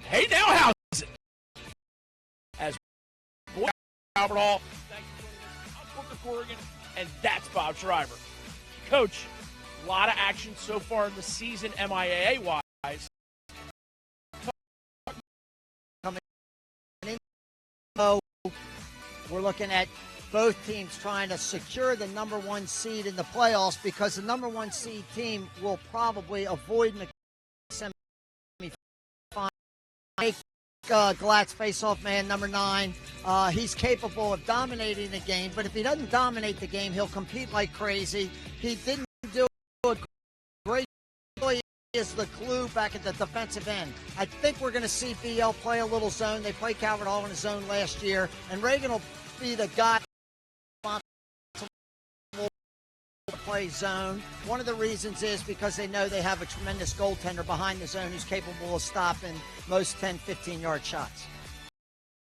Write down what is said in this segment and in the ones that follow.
Hey, now how's it? As Calvert Hall, thanks for joining us. I'm Booker Corrigan, and that's Bob Shriver. Coach, a lot of action so far in the season, MIAA-wise. Coming in, so we're looking at both teams trying to secure the number one seed in the playoffs, because the number one seed team will probably avoid the semifinal. Glatz face-off man, number 9. He's capable of dominating the game, but if he doesn't dominate the game, he'll compete like crazy. He didn't do a great job. Is the clue back at the defensive end. I think we're going to see BL play a little zone. They played Calvert Hall in a zone last year, and Reagan will be the guy to play zone. One of the reasons is because they know they have a tremendous goaltender behind the zone who's capable of stopping most 10, 15-yard shots.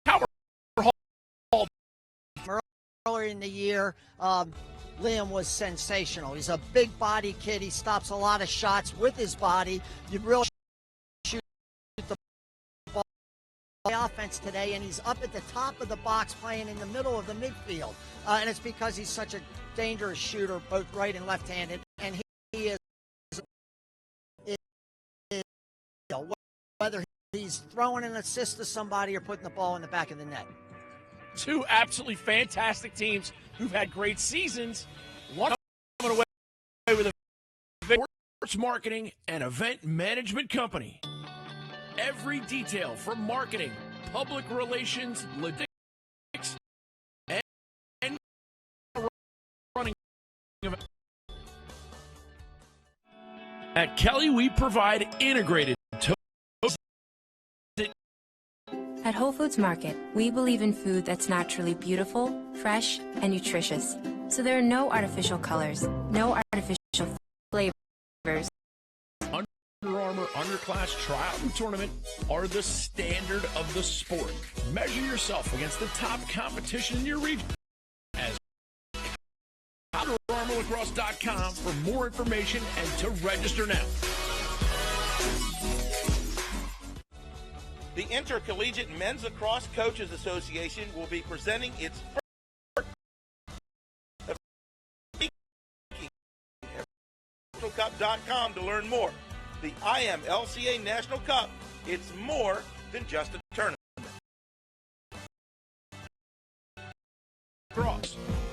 Calvert Hall. Earlier in the year, Liam was sensational. He's a big body kid. He stops a lot of shots with his body. You really shoot the ball offense today, and he's up at the top of the box playing in the middle of the midfield. And it's because he's such a dangerous shooter, both right and left-handed, and he is whether he's throwing an assist to somebody or putting the ball in the back of the net. Two absolutely fantastic teams who've had great seasons. One coming away with a sports marketing and event management company. Every detail from marketing, public relations, logistics, and running. At Kelly, we provide integrated. At Whole Foods Market, we believe in food that's naturally beautiful, fresh, and nutritious. So there are no artificial colors, no artificial flavors. Under Armour Underclass Tryout and Tournament are the standard of the sport. Measure yourself against the top competition in your region. As UnderArmourLacrosse.com for more information and to register now. The Intercollegiate Men's Lacrosse Coaches Association will be presenting its first NationalCup.com to learn more. The IMLCA National Cup, it's more than just a tournament.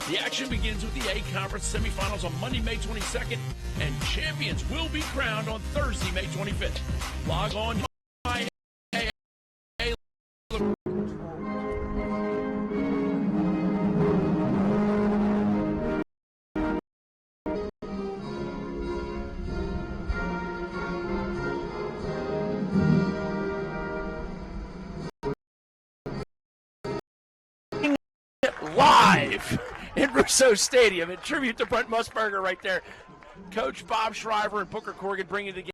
The action begins with the A Conference semifinals on Monday, May 22nd, and champions will be crowned on Thursday, May 25th. Log on to MIAA. Live in Rousseau Stadium in tribute to Brent Musburger right there. Coach Bob Shriver and Booker Corrigan bringing the game.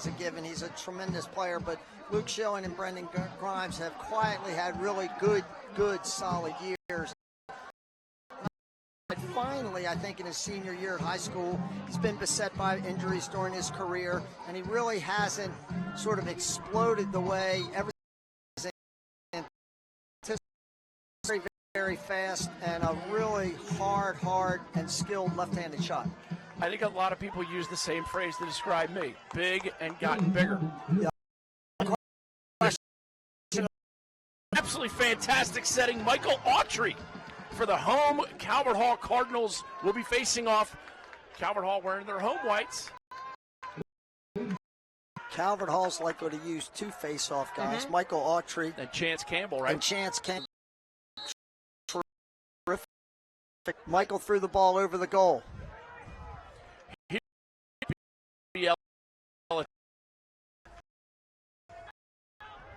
A given. He's a tremendous player, but Luke Schilling and Brendan Grimes have quietly had really good, solid years. But finally, I think in his senior year at high school, he's been beset by injuries during his career, and he really hasn't sort of exploded the way everything is. Very, very fast and a really hard and skilled left-handed shot. I think a lot of people use the same phrase to describe me. Big and gotten bigger. Yeah. Absolutely fantastic setting. Michael Autry for the home Calvert Hall Cardinals will be facing off. Calvert Hall wearing their home whites. Calvert Hall's likely to use two face-off guys, Michael Autry and Chance Campbell, right? And Chance Campbell. Terrific. Michael threw the ball over the goal.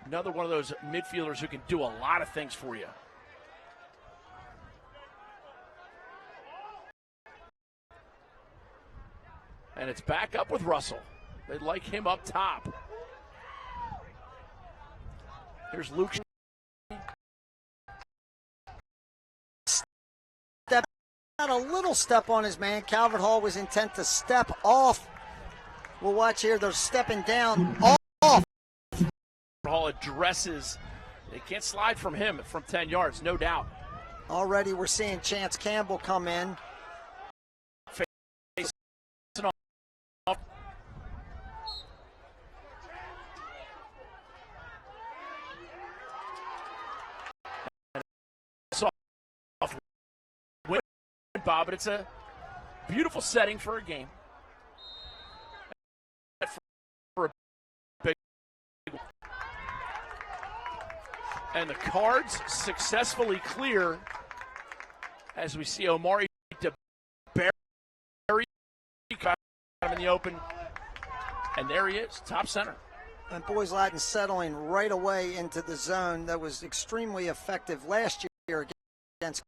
Another one of those midfielders who can do a lot of things for you. And it's back up with Russell. They like him up top. Here's Luke. Step a little step on his man. Calvert Hall was intent to step off. We'll watch here. They're stepping down off. Hall addresses. They can't slide from him from 10 yards, no doubt. Already we're seeing Chance Campbell come in. Bob, but it's a beautiful setting for a game. For a big, and the Cards successfully clear as we see Omari DeBerry in the open, and there he is, top center. And Boys Latin settling right away into the zone that was extremely effective last year against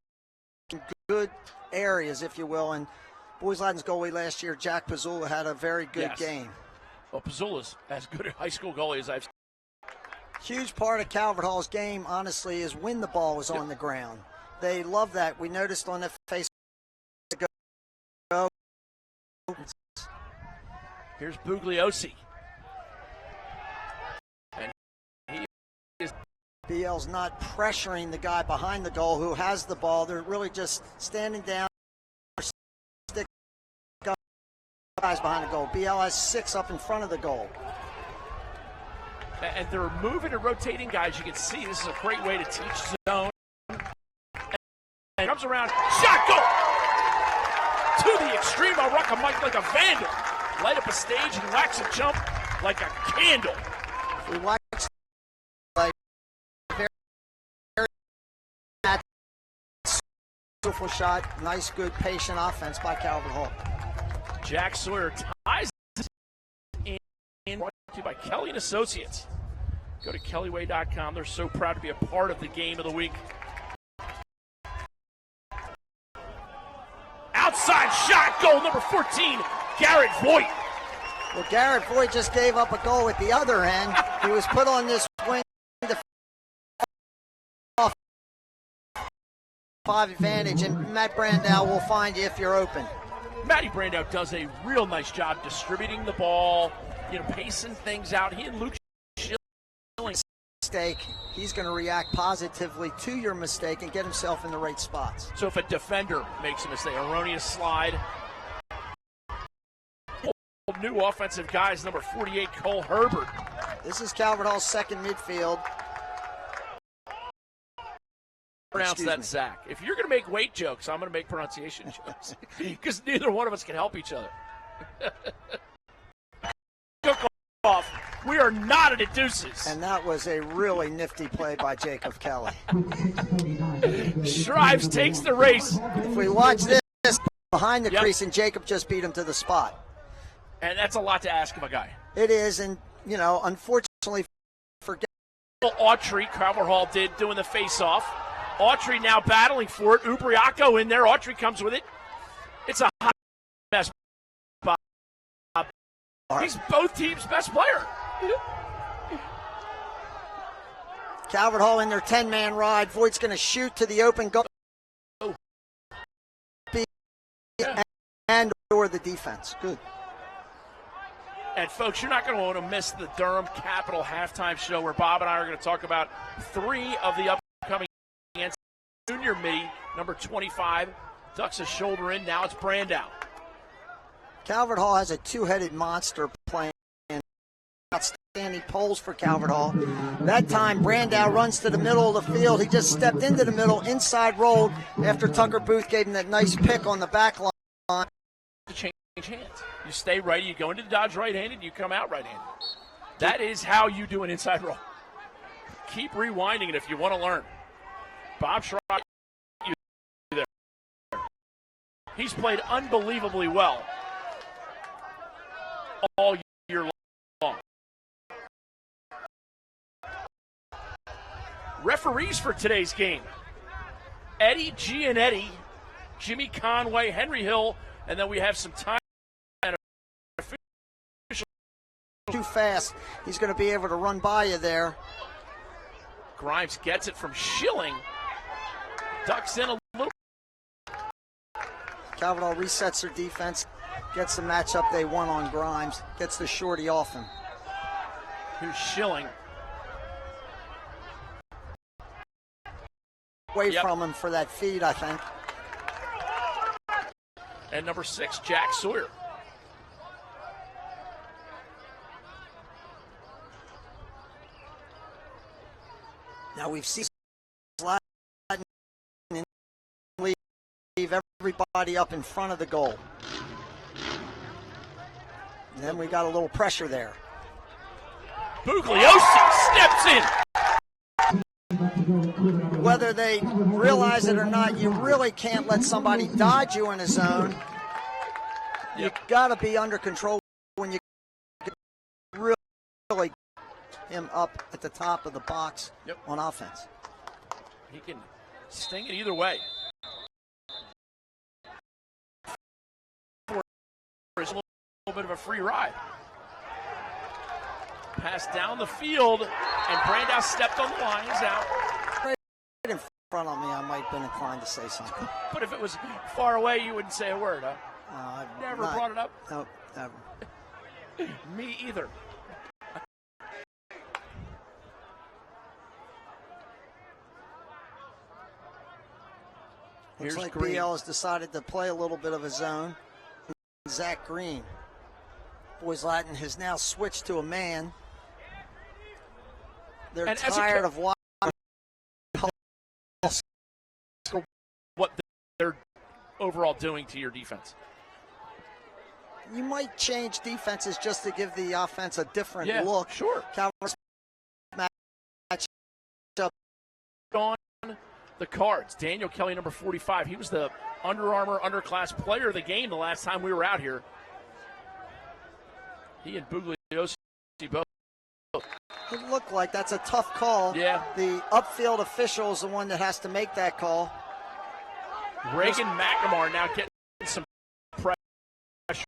good areas, if you will. And Boys Latin's goalie last year, Jack Pizzula, had a very good game. Well, Pizzula's as good a high school goalie as I've seen. Huge part of Calvert Hall's game, honestly, is when the ball is on the ground. They love that. We noticed on the face. Here's Bugliosi. And he is. BL's not pressuring the guy behind the goal who has the ball. They're really just standing down, stick guys behind the goal. BL has 6 up in front of the goal. And they're moving and rotating guys. You can see this is a great way to teach zone. And comes around, shot, goal! To the extreme, I'll rock a mic like a vandal. Light up a stage and wax a jump like a candle. We watch beautiful shot, nice, good, patient offense by Calvert Hall. Jack Sawyer ties in, brought to you by Kelly and Associates. Go to kellyway.com. They're so proud to be a part of the game of the week. Outside shot, goal number 14, Garrett Voigt. Well, Garrett Voigt just gave up a goal at the other end. He was put on this wing to 5 advantage, and Matt Brandow will find you if you're open. Matty Brandow does a real nice job distributing the ball, pacing things out. He and Luke Schilling. Mistake, he's going to react positively to your mistake and get himself in the right spots. So if a defender makes a mistake, erroneous slide. New offensive guys, number 48, Cole Herbert. This is Calvert Hall's second midfield. Pronounce that Zach. If you're going to make weight jokes, I'm going to make pronunciation jokes because neither one of us can help each other. Off. We are knotted at deuces. And that was a really nifty play by Jacob Kelly. Shrives takes the race. If we watch this behind the crease, and Jacob just beat him to the spot. And that's a lot to ask of a guy. It is, and, unfortunately, forget. Autry, Calvert Hall did, doing the face-off. Autry now battling for it. Ubriaco in there. Autry comes with it. It's a hot mess. He's both teams' best player. Calvert Hall in their 10-man ride. Voigt's going to shoot to the open goal. And or the defense. Good. And, folks, you're not going to want to miss the Durham Capital halftime show where Bob and I are going to talk about 3 of the upcoming junior me, number 25, ducks a shoulder in. Now it's Brandow. Calvert Hall has a 2-headed monster playing outstanding poles for Calvert Hall. That time, Brandow runs to the middle of the field. He just stepped into the middle, inside rolled after Tucker Booth gave him that nice pick on the back line. To change hands. You stay righty, you go into the dodge right-handed, you come out right-handed. That is how you do an inside roll. Keep rewinding it if you want to learn. Bob Schreiber, there. He's played unbelievably well all year long. Referees for today's game: Eddie Gianetti, Jimmy Conway, Henry Hill, and then we have some time. Too fast. He's going to be able to run by you there. Grimes gets it from Schilling. Ducks in a little. Calvert Hall resets their defense, gets the matchup they won on Grimes, gets the shorty off him. Here's Schilling. Away from him for that feed, I think. And number 6, Jack Sawyer. Now we've seen leave everybody up in front of the goal. And then we got a little pressure there. Bugliosi steps in. Whether they realize it or not, you really can't let somebody dodge you in a zone. You got to be under control when you really him up at the top of the box on offense. He can sting it either way. It's a little bit of a free ride. Pass down the field, and Brandow stepped on the line. He's out. Right in front of me, I might have been inclined to say something. But if it was far away, you wouldn't say a word, huh? I've never brought it up? No, never. Me either. Looks like Green. BL has decided to play a little bit of a zone. Zach Green. Boys Latin has now switched to a man. They're tired of watching what they're overall doing to your defense. You might change defenses just to give the offense a different look. Sure. Calvert's match up on the cards. Daniel Kelly, number 45. He was the Under Armour underclass player of the game the last time we were out here. He and Bugliosi both. It looked like that's a tough call. Yeah. The upfield official is the one that has to make that call. Reagan McNamara now getting some pressure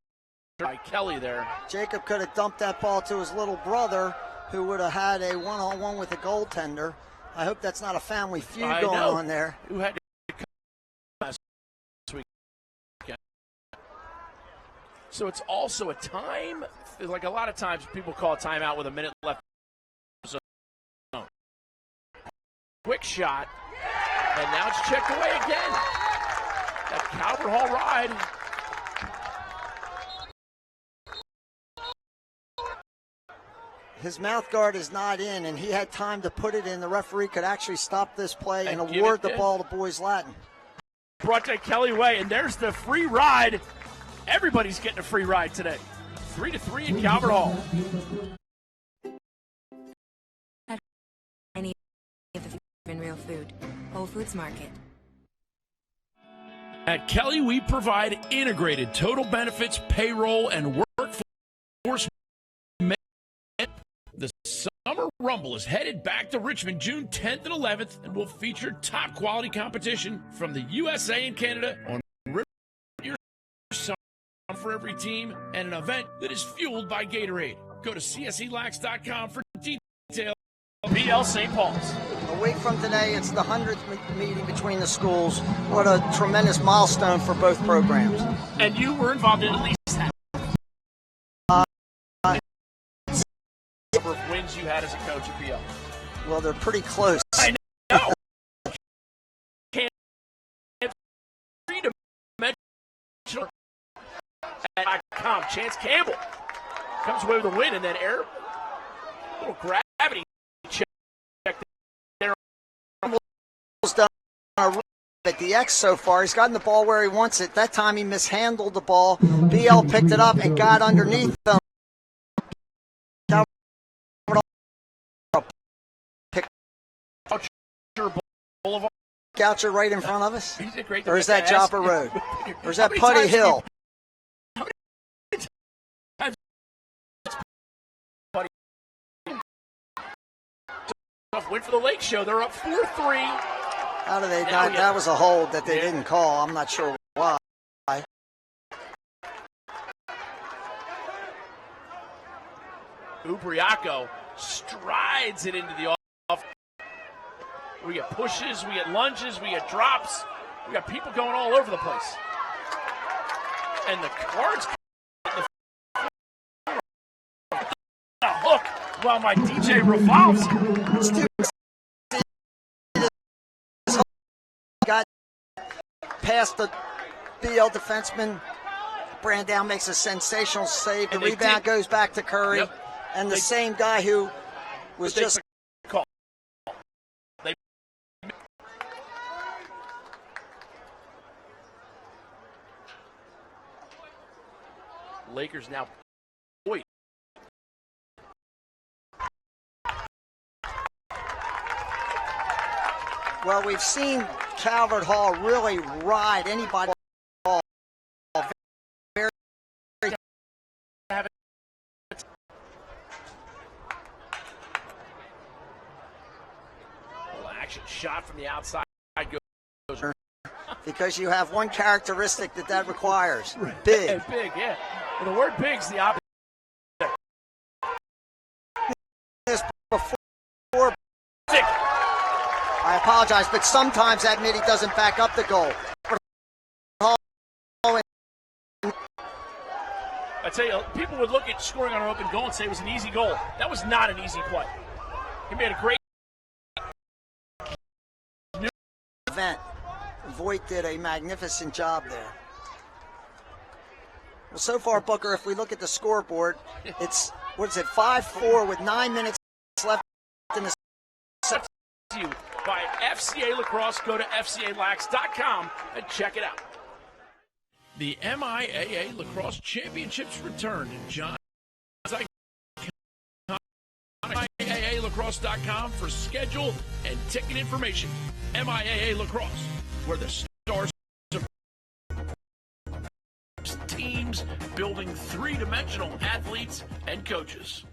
by Kelly there. Jacob could have dumped that ball to his little brother, who would have had a one-on-one with the goaltender. I hope that's not a family feud going on there. Who had to come last week? So it's also a time, like a lot of times people call a timeout with a minute left. Quick shot, and now it's checked away again. That Calvert Hall ride. His mouth guard is not in, and he had time to put it in. The referee could actually stop this play and award the ball to Boys Latin. Brought that Kelly way, and there's the free ride. Everybody's getting a free ride today. 3-3 in Calvert Hall. Any of the in real food. Whole Foods Market. At Kelly, we provide integrated total benefits, payroll, and workforce. The Summer Rumble is headed back to Richmond June 10th and 11th and will feature top quality competition from the USA and Canada on your summer for every team and an event that is fueled by Gatorade. Go to cselax.com for details. BL St. Paul's. A week from today, it's the 100th meeting between the schools. What a tremendous milestone for both programs. And you were involved in at least that. Number of wins you had as a coach at BL. Well, they're pretty close. I know. Three-dimensional at .com. Chance Campbell comes away with a win, and then little gravity check there. Done at the X so far. He's gotten the ball where he wants it. That time he mishandled the ball. BL picked it up and got underneath them. Goucher right in front of us? Or is that Joppa Road? Or is that Putty Hill? Win for the Lake Show. They're up 4-3. How do they not? That was a hold that they didn't call. I'm not sure why. Ubriaco strides it into the off. We get pushes, we get lunges, we get drops. We got people going all over the place. And the Cards a hook while my DJ revolves. Got past the BL defenseman. Brandown makes a sensational save. The rebound goes back to Curry. Yep. And the same guy who was just called. Lakers now. Wait. Well, we've seen Calvert Hall really ride anybody. Very action shot from the outside goes. Because you have one characteristic that requires. Big. Big, yeah. Well, the word big's the opposite. Before. I apologize, but sometimes that midi doesn't back up the goal. I tell you, people would look at scoring on an open goal and say it was an easy goal. That was not an easy play. He made a great event. Voigt did a magnificent job there. Well, so far, Booker, if we look at the scoreboard, it's, 5-4 with 9 minutes left in the second. By FCA Lacrosse. Go to FCALax.com and check it out. The MIAA Lacrosse Championships return to John. MIAALacrosse.com for schedule and ticket information. MIAA Lacrosse, where the stars of teams building three-dimensional athletes and coaches.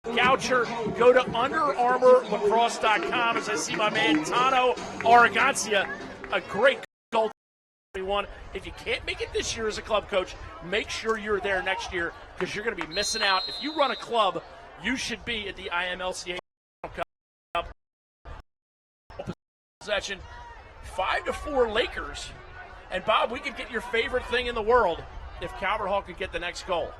Goucher, go to UnderArmourLacrosse.com as I see my man Tano Arrogancia, a great goal. If you can't make it this year as a club coach, make sure you're there next year because you're going to be missing out. If you run a club, you should be at the IMLCA Cup possession. 5-4 Lakers. And Bob, we could get your favorite thing in the world if Calvert Hall could get the next goal.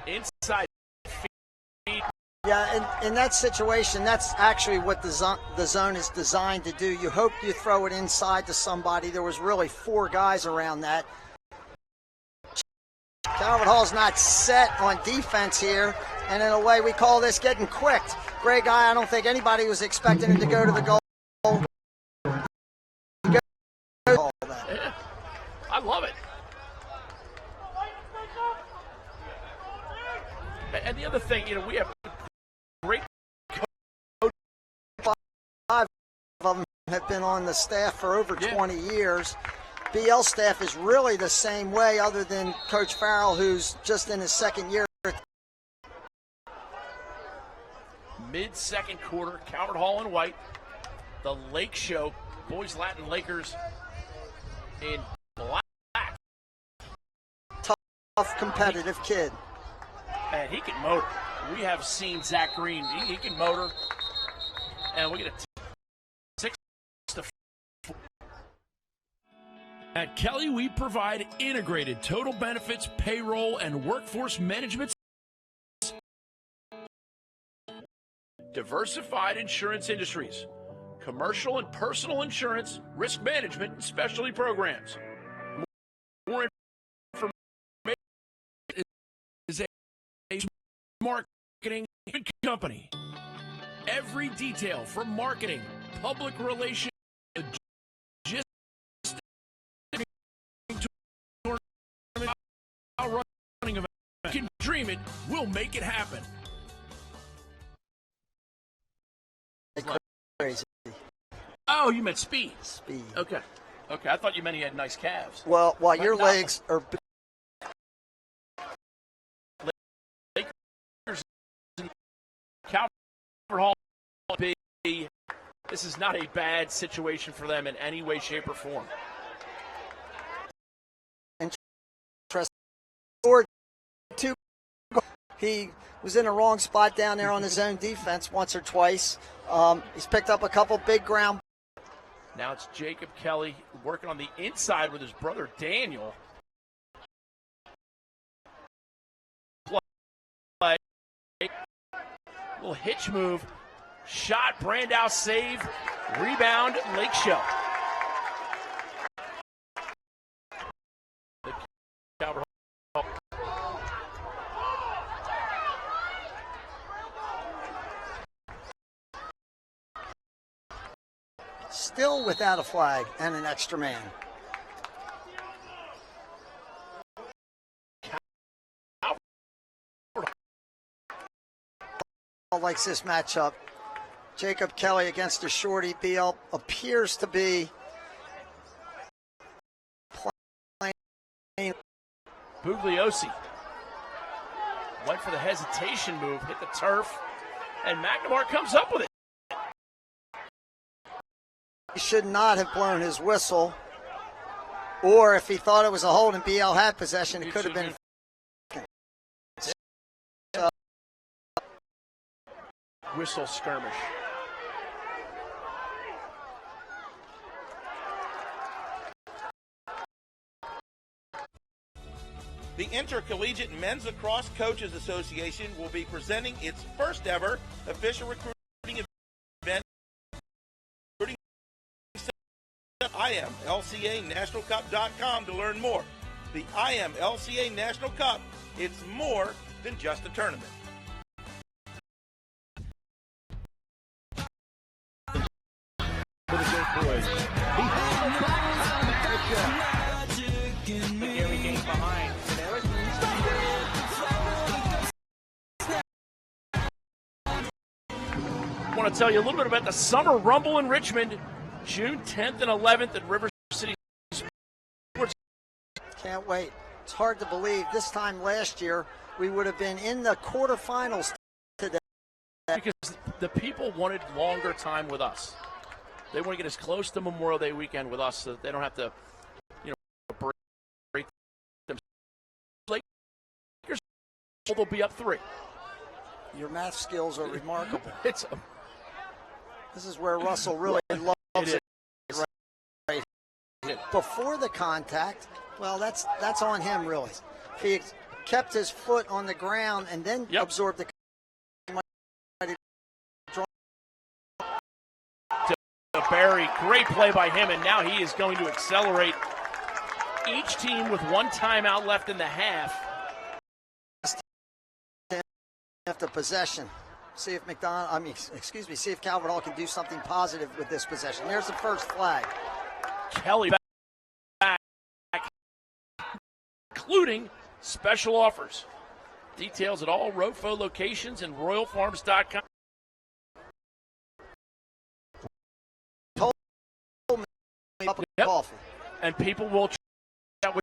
Inside feed. Yeah, in that situation, that's actually what the zone is designed to do. You hope you throw it inside to somebody. There was really 4 guys around that. Calvert Hall's not set on defense here, and in a way we call this getting quicked. Great guy, I don't think anybody was expecting him to go to the goal. Yeah, I love it. And the other thing, we have great coaches. 5 of them have been on the staff for over 20 years. BL staff is really the same way other than Coach Farrell, who's just in his second year. Mid-second quarter, Calvert Hall in white. The Lake Show, Boys Latin Lakers in black. Tough, competitive kid. And he can motor. We have seen Zach Green. He can motor. And we get a 6-4. At Kelly, we provide integrated total benefits, payroll, and workforce management. Diversified insurance industries, commercial and personal insurance, risk management, and specialty programs. More information is a marketing company. Every detail from marketing, public relations, logistics, running event. You can dream it, we'll make it happen. Crazy. Oh, you meant speed. Speed. Okay. I thought you meant he had nice calves. Well, while your legs are... Calvert Hall, this is not a bad situation for them in any way, shape, or form. Interesting. Scored 2 He was in the wrong spot down there on his own defense once or twice. He's picked up a couple big ground. Now it's Jacob Kelly working on the inside with his brother Daniel. Play. Little hitch move. Shot, Brandow save. Rebound, Lake Show. Calvert Hall. Still without a flag and an extra man. Likes this matchup. Jacob Kelly against a shorty. BL appears to be playing. Bugliosi went for the hesitation move, hit the turf, and McNamara comes up with it. He should not have blown his whistle, or if he thought it was a hold and BL had possession, it could have been. Whistle skirmish. The Intercollegiate Men's Lacrosse Coaches Association will be presenting its first ever official recruiting event. IMLCANationalcup.com to learn more. The IMLCA National Cup, it's more than just a tournament. I want to tell you a little bit about the Summer Rumble in Richmond, June 10th and 11th at River City Sports. Can't wait. It's hard to believe. This time last year, we would have been in the quarterfinals today. Because the people wanted longer time with us. They want to get as close to Memorial Day weekend with us so that they don't have to, break them. Lakers will be up 3. Your math skills are remarkable. This is where Russell really loves it. Right. Before the contact, well, that's on him, really. If he kept his foot on the ground and then absorbed the Barry, great play by him, and now he is going to accelerate. Each team with 1 timeout left in the half. After possession, see if see if Calvert Hall can do something positive with this possession. There's the first flag. Kelly back, including special offers. Details at all ROFO locations and royalfarms.com. Coffee. And people will chat with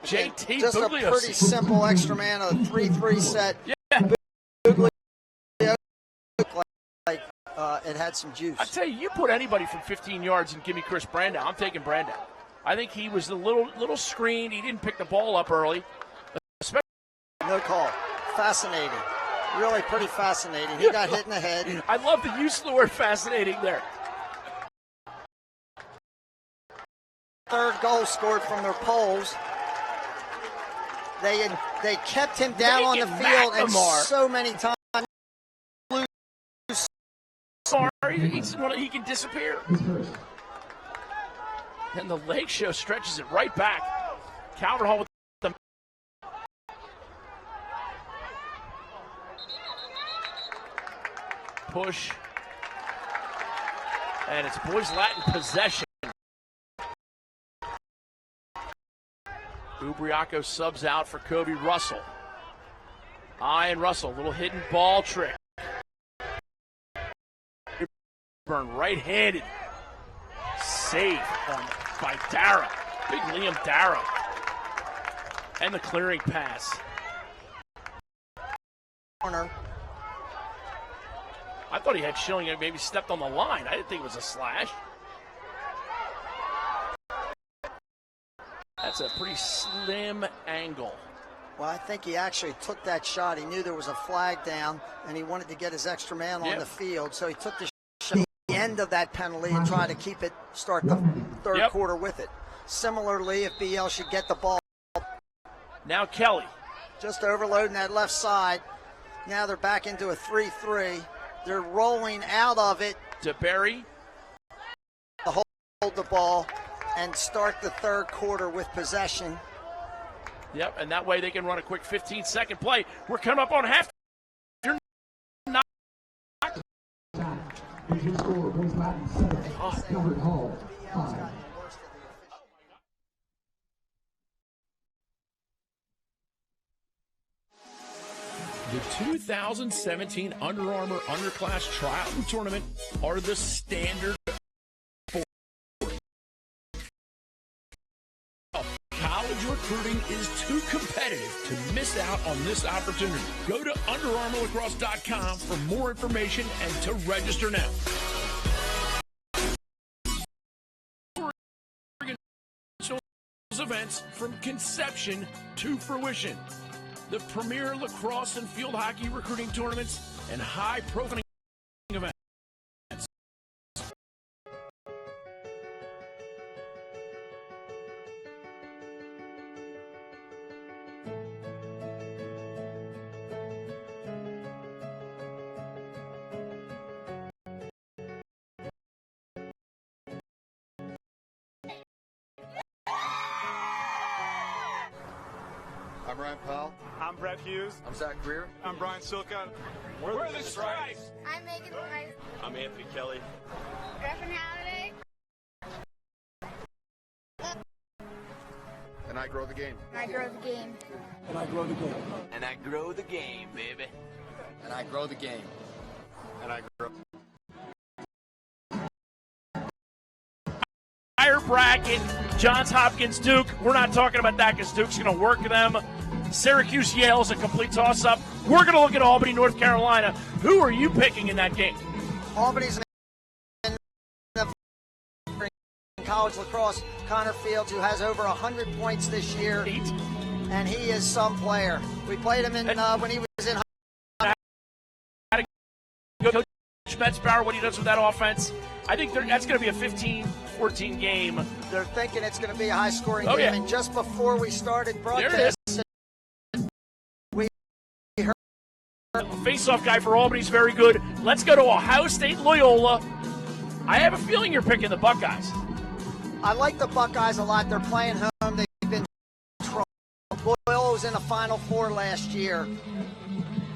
JT just Bugliosi. A pretty simple extra man, a 3-3 set. Yeah. Like it had some juice. I tell you, you put anybody from 15 yards and give me Chris Brandow. I'm taking Brandow. I think he was a little screened. He didn't pick the ball up early. No call. Fascinating. Really pretty fascinating. He got hit in the head. I love the use of the word fascinating there. Third goal scored from their poles. They kept him down on the field and so many times. Sorry, he can disappear. And the Lake Show stretches it right back. Calvert Hall with the push. And it's Boys Latin possession. Ubriaco subs out for Kobe Russell. And Russell, little hidden ball trick. Burn right-handed. Save by Darrow. Big Liam Darrow. And the clearing pass. Corner. I thought he had Schilling maybe stepped on the line. I didn't think it was a slash. That's a pretty slim angle. Well, I think he actually took that shot. He knew there was a flag down, and he wanted to get his extra man on the field, so he took the shot at the end of that penalty and tried to keep it, start the third quarter with it. Similarly, if BL should get the ball. Now Kelly. Just overloading that left side. Now they're back into a 3-3. They're rolling out of it. DeBerry. Hold the ball and start the third quarter with possession. Yep, and that way they can run a quick 15-second play. We're coming up on half. You're not. Calvert Hall. The 2017 Under Armour Underclass Triathlon Tournament are the standard. College recruiting is too competitive to miss out on this opportunity. Go to UnderArmourLacrosse.com for more information and to register now. Events from conception to fruition. The premier lacrosse and field hockey recruiting tournaments and high-profile events. I'm Ryan Powell. I'm Brett Hughes. I'm Zach Greer. I'm Brian Silka. We're the Stripes. I'm Megan Price. I'm Anthony Kelly. Griffin Halliday. And I grow the game. I grow the game. And I grow the game. And I grow the game, baby. And I grow the game. And I grow. Higher bracket, Johns Hopkins, Duke. We're not talking about that because Duke's going to work them. Syracuse, Yale is a complete toss-up. We're going to look at Albany, North Carolina. Who are you picking in that game? Albany's in college lacrosse. Connor Fields, who has over 100 points this year, and he is some player. We played him in when he was in. Coach Metzbauer, what he does with that offense, I think that's going to be a 15-14 game. They're thinking it's going to be a high-scoring game, yeah. and just before we started broadcast, There it is. Face-off guy for Albany's very good. Let's go to Ohio State Loyola. I have a feeling you're picking the Buckeyes. I like the Buckeyes a lot. They're playing home. They've been Loyola was in the Final Four last year.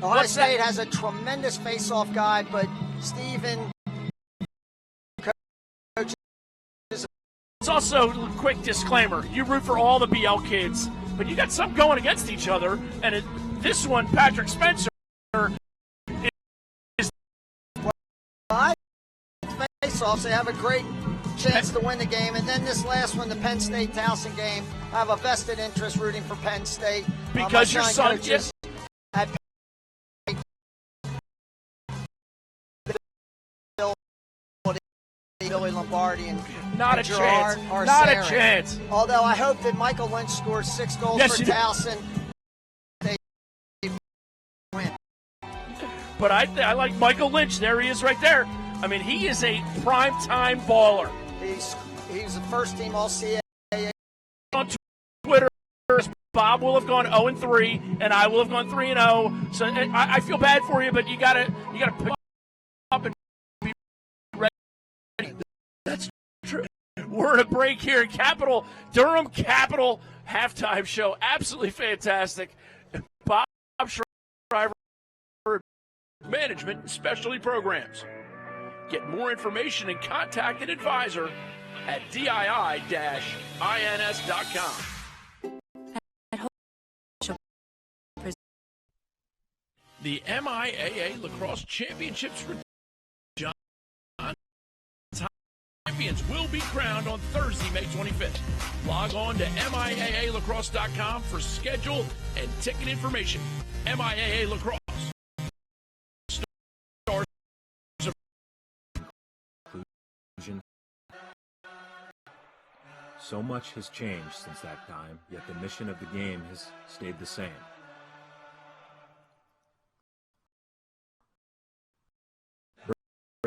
Ohio State has a tremendous face-off guy, but Steven. It's also a quick disclaimer. You root for all the BL kids, but you got some going against each other. And this one, Patrick Spencer, is face-offs. They have a great chance to win the game. And then this last one, the Penn State-Towson game, I have a vested interest rooting for Penn State. because your son just at Billy Lombardi and not a Gerard chance. Not a Arceri. chance. Although I hope that Michael Lynch scores 6 goals Yes, for you do. Towson. They win. But I like Michael Lynch. There he is right there. I mean, he is a prime-time baller. He's a first-team All-CAA. On Twitter, Bob will have gone 0-3, and I will have gone 3-0. So I feel bad for you, but you gotta pick up and be ready. That's true. We're in a break here at Capital Durham Capital halftime show. Absolutely fantastic. Bob Shriver, Management and Specialty Programs. Get more information and contact an advisor at DII-INS.com. The MIAA Lacrosse Championships for John Champions will be crowned on Thursday, May 25th. Log on to MIAALacrosse.com for schedule and ticket information. MIAA Lacrosse. So much has changed since that time, yet the mission of the game has stayed the same.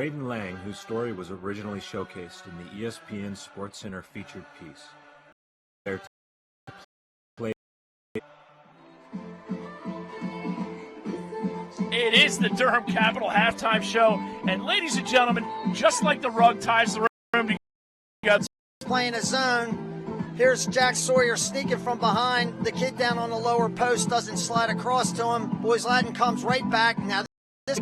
Braden Lang, whose story was originally showcased in the ESPN SportsCenter featured piece. There to play. It is the Durham Capital halftime show, and ladies and gentlemen, just like the rug ties the room together. Playing a zone. Here's Jack Sawyer sneaking from behind. The kid down on the lower post doesn't slide across to him. Boys Latin comes right back. Now this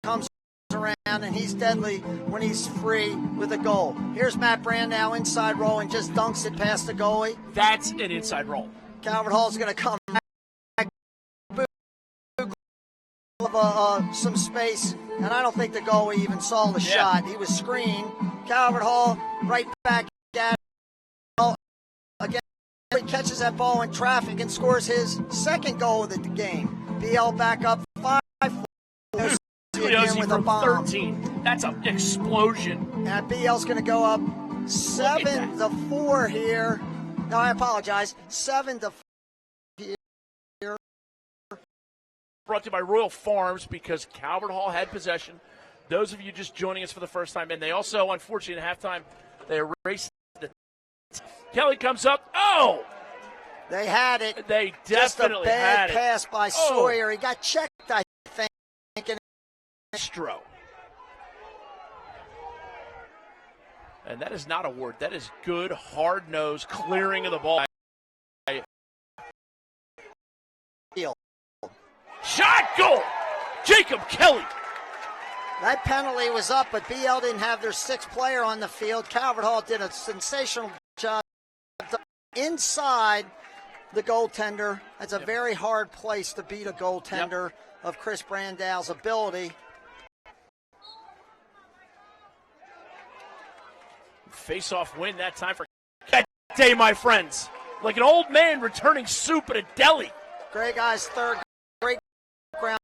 comes around, and he's deadly when he's free with a goal. Here's Matt Brand now inside roll and just dunks it past the goalie. That's an inside roll. Calvert Hall's going to come back. Some space, and I don't think the goalie even saw the shot. He was screened. Calvert Hall right back at it. Again, he catches that ball in traffic and scores his second goal of the game. BL back up 5-4. Again with a bomb. 13. That's an explosion. And BL's going to go up 7-4 here. No, I apologize. 7-4 here. Brought to you by Royal Farms because Calvert Hall had possession. Those of you just joining us for the first time, and they also, unfortunately, at halftime, they erased the. Kelly comes up. Oh! They had it. They definitely had it. Just a bad pass by Sawyer. He got checked, I think. Stro. And that is not a word. That is good, hard-nosed clearing of the ball. Shot goal! Jacob Kelly. That penalty was up, but BL didn't have their sixth player on the field. Calvert Hall did a sensational job inside the goaltender. That's a very hard place to beat a goaltender of Chris Brandau's ability. Face-off win that time for that day, my friends. Like an old man returning soup at a deli. Great guy's third. Great ground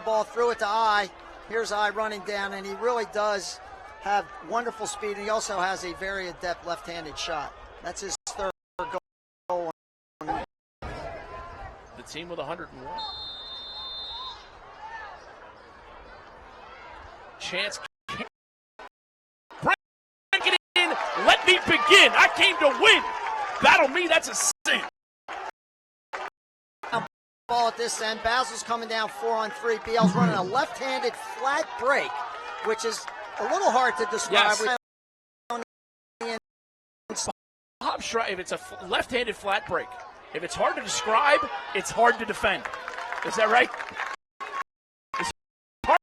ball, threw it to I. Here's I running down, and he really does have wonderful speed, and he also has a very adept left-handed shot. That's his third goal. The team with 101. Chance. Break it in. Let me begin. I came to win. Battle me. That's a sin. Ball at this end. Basil's coming down 4-on-3. BL's running a left-handed flat break, which is a little hard to describe. Yes. Bob Shriver, if it's a left-handed flat break, if it's hard to describe, it's hard to defend. Is that right? It's hard.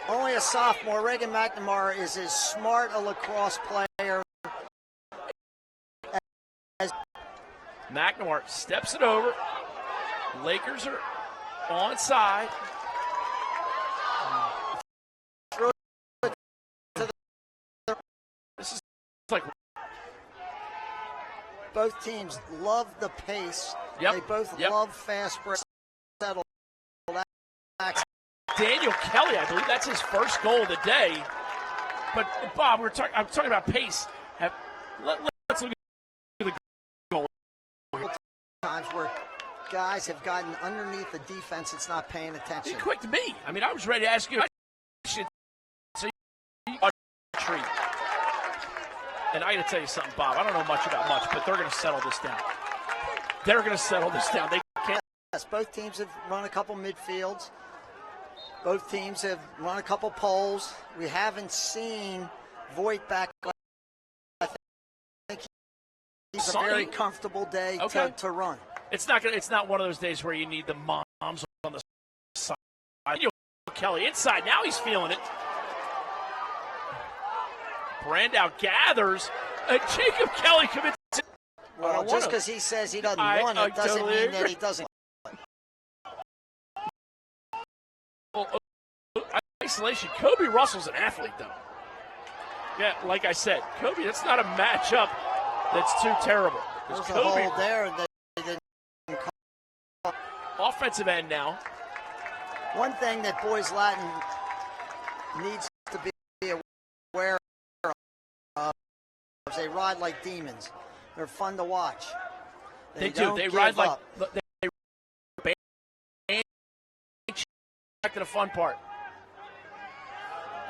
Only a sophomore. Reagan McNamara is as smart a lacrosse player as McNamara steps it over. Lakers are onside. This is like both teams love the pace. Yep. They both love fast break. Settle. Daniel Kelly, I believe that's his first goal of the day. But Bob, I'm talking about pace. Let's look at the goal. Times where guys have gotten underneath the defense, it's not paying attention. Be quick to me. I mean, I was ready to ask you a question. So treat. And I got to tell you something, Bob. I don't know much about much, but they're going to settle this down. They're going to settle this down. They can't. Yes, both teams have run a couple midfields. Both teams have run a couple poles. We haven't seen Voigt back. I think he's a very comfortable day to run. It's not one of those days where you need the moms on the side. Kelly inside. Now he's feeling it. Brandau gathers. Jacob Kelly commits. Well, just because he says he doesn't want it doesn't mean that he doesn't. Isolation. Kobe Russell's an athlete, though. Yeah, like I said, Kobe, that's not a matchup that's too terrible. There's a hole there that they didn't call. Offensive end now. One thing that Boys Latin needs to be aware of is they ride like demons. They're fun to watch. They do. They ride like back to the fun part.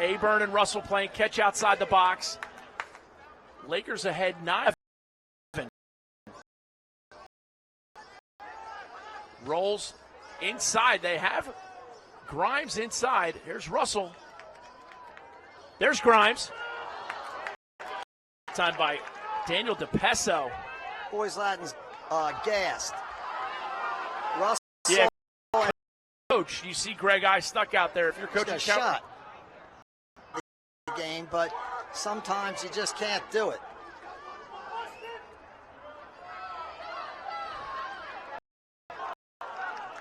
Aburn and Russell playing catch outside the box. Lakers ahead 9. Rolls inside. They have Grimes inside. Here's Russell. There's Grimes. Time by Daniel DePeso. Boys Latin's gassed. Russell. Yeah. Coach, you see Greg I stuck out there. If you're coaching shot the game, but sometimes you just can't do it.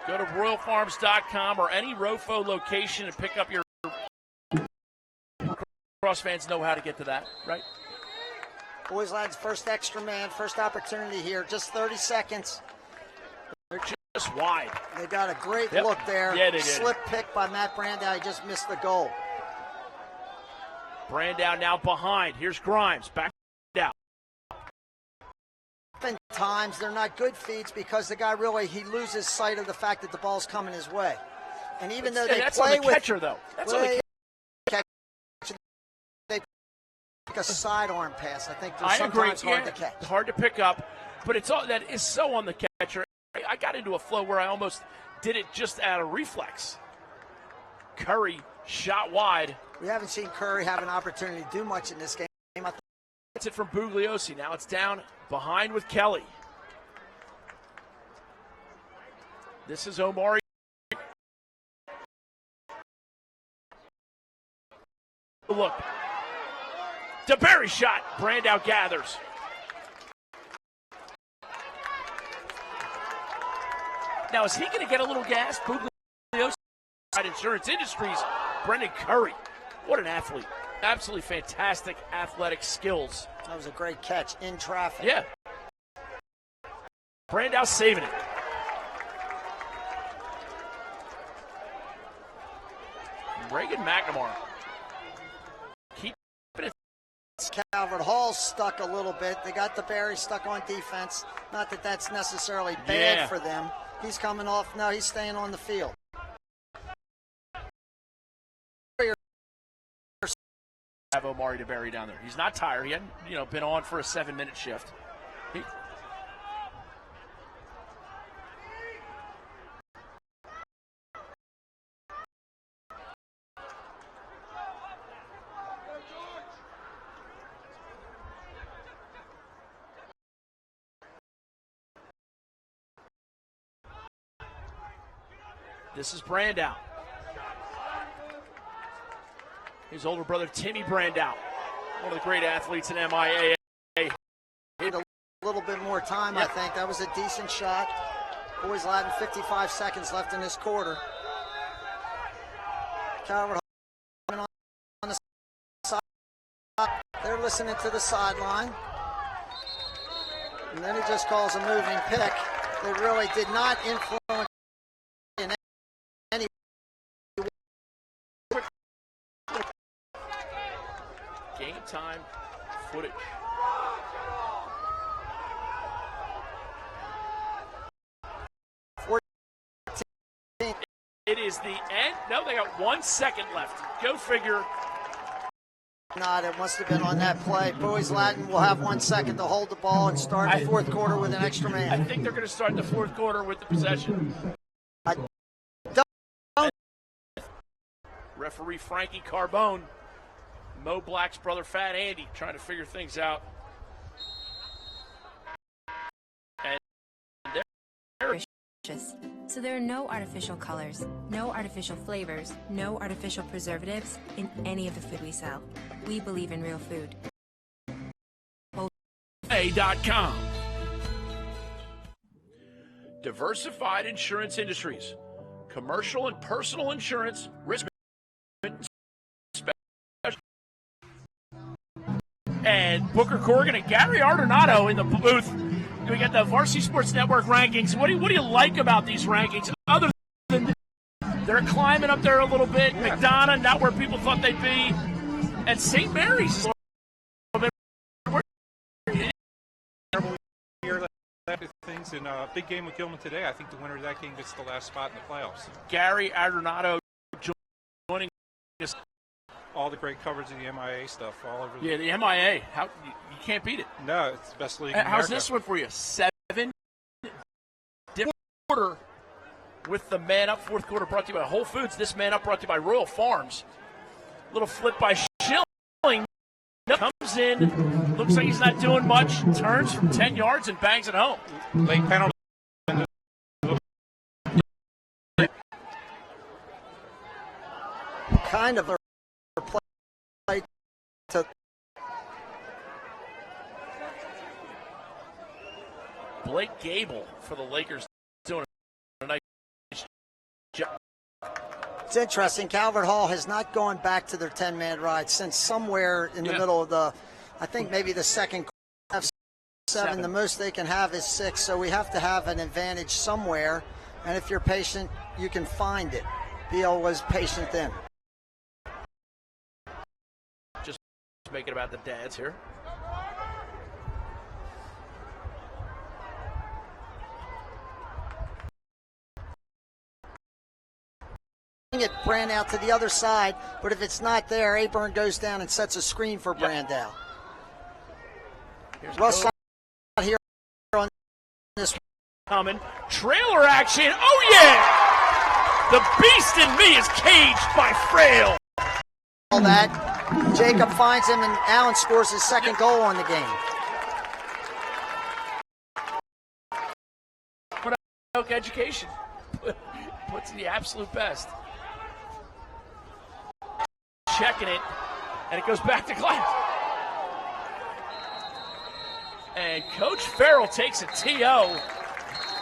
Go to royalfarms.com or any ROFO location and pick up your. Cross fans know how to get to that, right? Boys Latin's first extra man, first opportunity here, just 30 seconds. They're just wide. They got a great look there. Yeah, they did. Slip pick by Matt Brandow. He just missed the goal. Brandow now behind. Here's Grimes. Back down. Oftentimes, they're not good feeds because the guy he loses sight of the fact that the ball's coming his way. And even though they that's play on the catcher, though. That's on the catcher. They pick a sidearm pass. I think they're I sometimes agree. hard to catch. Hard to pick up, but it's all that is so on the catcher. I got into a flow where I almost did it just out of reflex. Curry shot wide. We haven't seen Curry have an opportunity to do much in this game. That's it from Bugliosi. Now it's down behind with Kelly. This is Omari. Look. DeBerry shot. Brandow gathers. Now, is he going to get a little gas? Bugliosi, Insurance Industries, Brendan Curry. What an athlete. Absolutely fantastic athletic skills. That was a great catch in traffic. Yeah. Brandow saving it. Reagan McNamara. Keep it. Calvert Hall stuck a little bit. They got the Barry stuck on defense. Not that that's necessarily bad for them. He's coming off. No, he's staying on the field. Have Omari DeBerry down there. He's not tired. He hadn't, been on for a 7-minute shift. This is Brandow. His older brother, Timmy Brandow, one of the great athletes in MIAA. Need a little bit more time, I think. That was a decent shot. Boys Latin, 55 seconds left in this quarter. Calvert Hall on the side. They're listening to the sideline. And then he just calls a moving pick. They really did not influence in any game time footage. It is the end. No, they got 1 second left. Go figure. Not, it must have been on that play. Boys Latin will have 1 second to hold the ball and start the fourth quarter with an extra man. I think they're going to start the fourth quarter with the possession. Referee Frankie Carbone, Mo Black's brother Fat Andy, trying to figure things out. And so there are no artificial colors, no artificial flavors, no artificial preservatives in any of the food we sell. We believe in real food. MIAA.com. Diversified Insurance Industries. Commercial and personal insurance, risk and Booker Corrigan and Gary Ardonato in the booth. We got the Varsity Sports Network rankings. What do you like about these rankings? Other than they're climbing up there a little bit. Yeah. McDonough, not where people thought they'd be. And St. Mary's. Things in a big game with Gilman today. I think the winner of that game gets the last spot in the playoffs. Gary Ardonato joining us. all the great coverage of the MIAA stuff all over. Yeah, the MIAA. You can't beat it. No, it's the best league in How's America. this one for you? 7 different quarter with the Man Up fourth quarter brought to you by Whole Foods. This Man Up brought to you by Royal Farms. Little flip by Schilling. Comes in. Looks like he's not doing much. Turns from 10 yards and bangs it home. Late penalty. Kind of a play to Blake Gable for the Lakers doing a nice job. It's interesting. Calvert Hall has not gone back to their 10-man ride since somewhere in the middle of the, I think maybe the second quarter. Seven. The most they can have is 6, so we have to have an advantage somewhere. And if you're patient, you can find it. Beal was patient then. Just make it about the dads here. It Brand out to the other side, but if it's not there, Aburn goes down and sets a screen for Brandow. Russ out here on this coming. Trailer action. Oh, yeah! The beast in me is caged by Frail. All that. Jacob finds him, and Allen scores his second goal on the game. Oak education puts the absolute best. Checking it, and it goes back to Glass. And Coach Farrell takes a TO.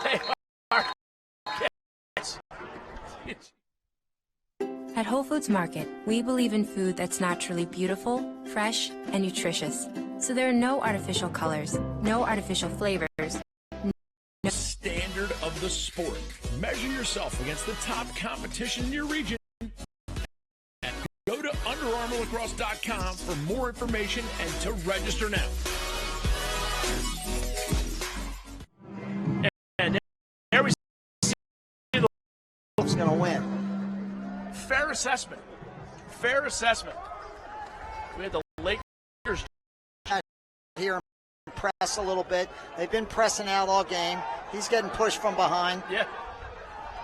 They are At Whole Foods Market, we believe in food that's naturally beautiful, fresh, and nutritious. So there are no artificial colors, no artificial flavors. Standard of the sport. Measure yourself against the top competition in your region. And go to UnderArmourLacrosse.com for more information and to register now. And there we see who's going to win. Fair assessment. Fair assessment. We had the Lakers here press a little bit. They've been pressing out all game. He's getting pushed from behind. Yeah.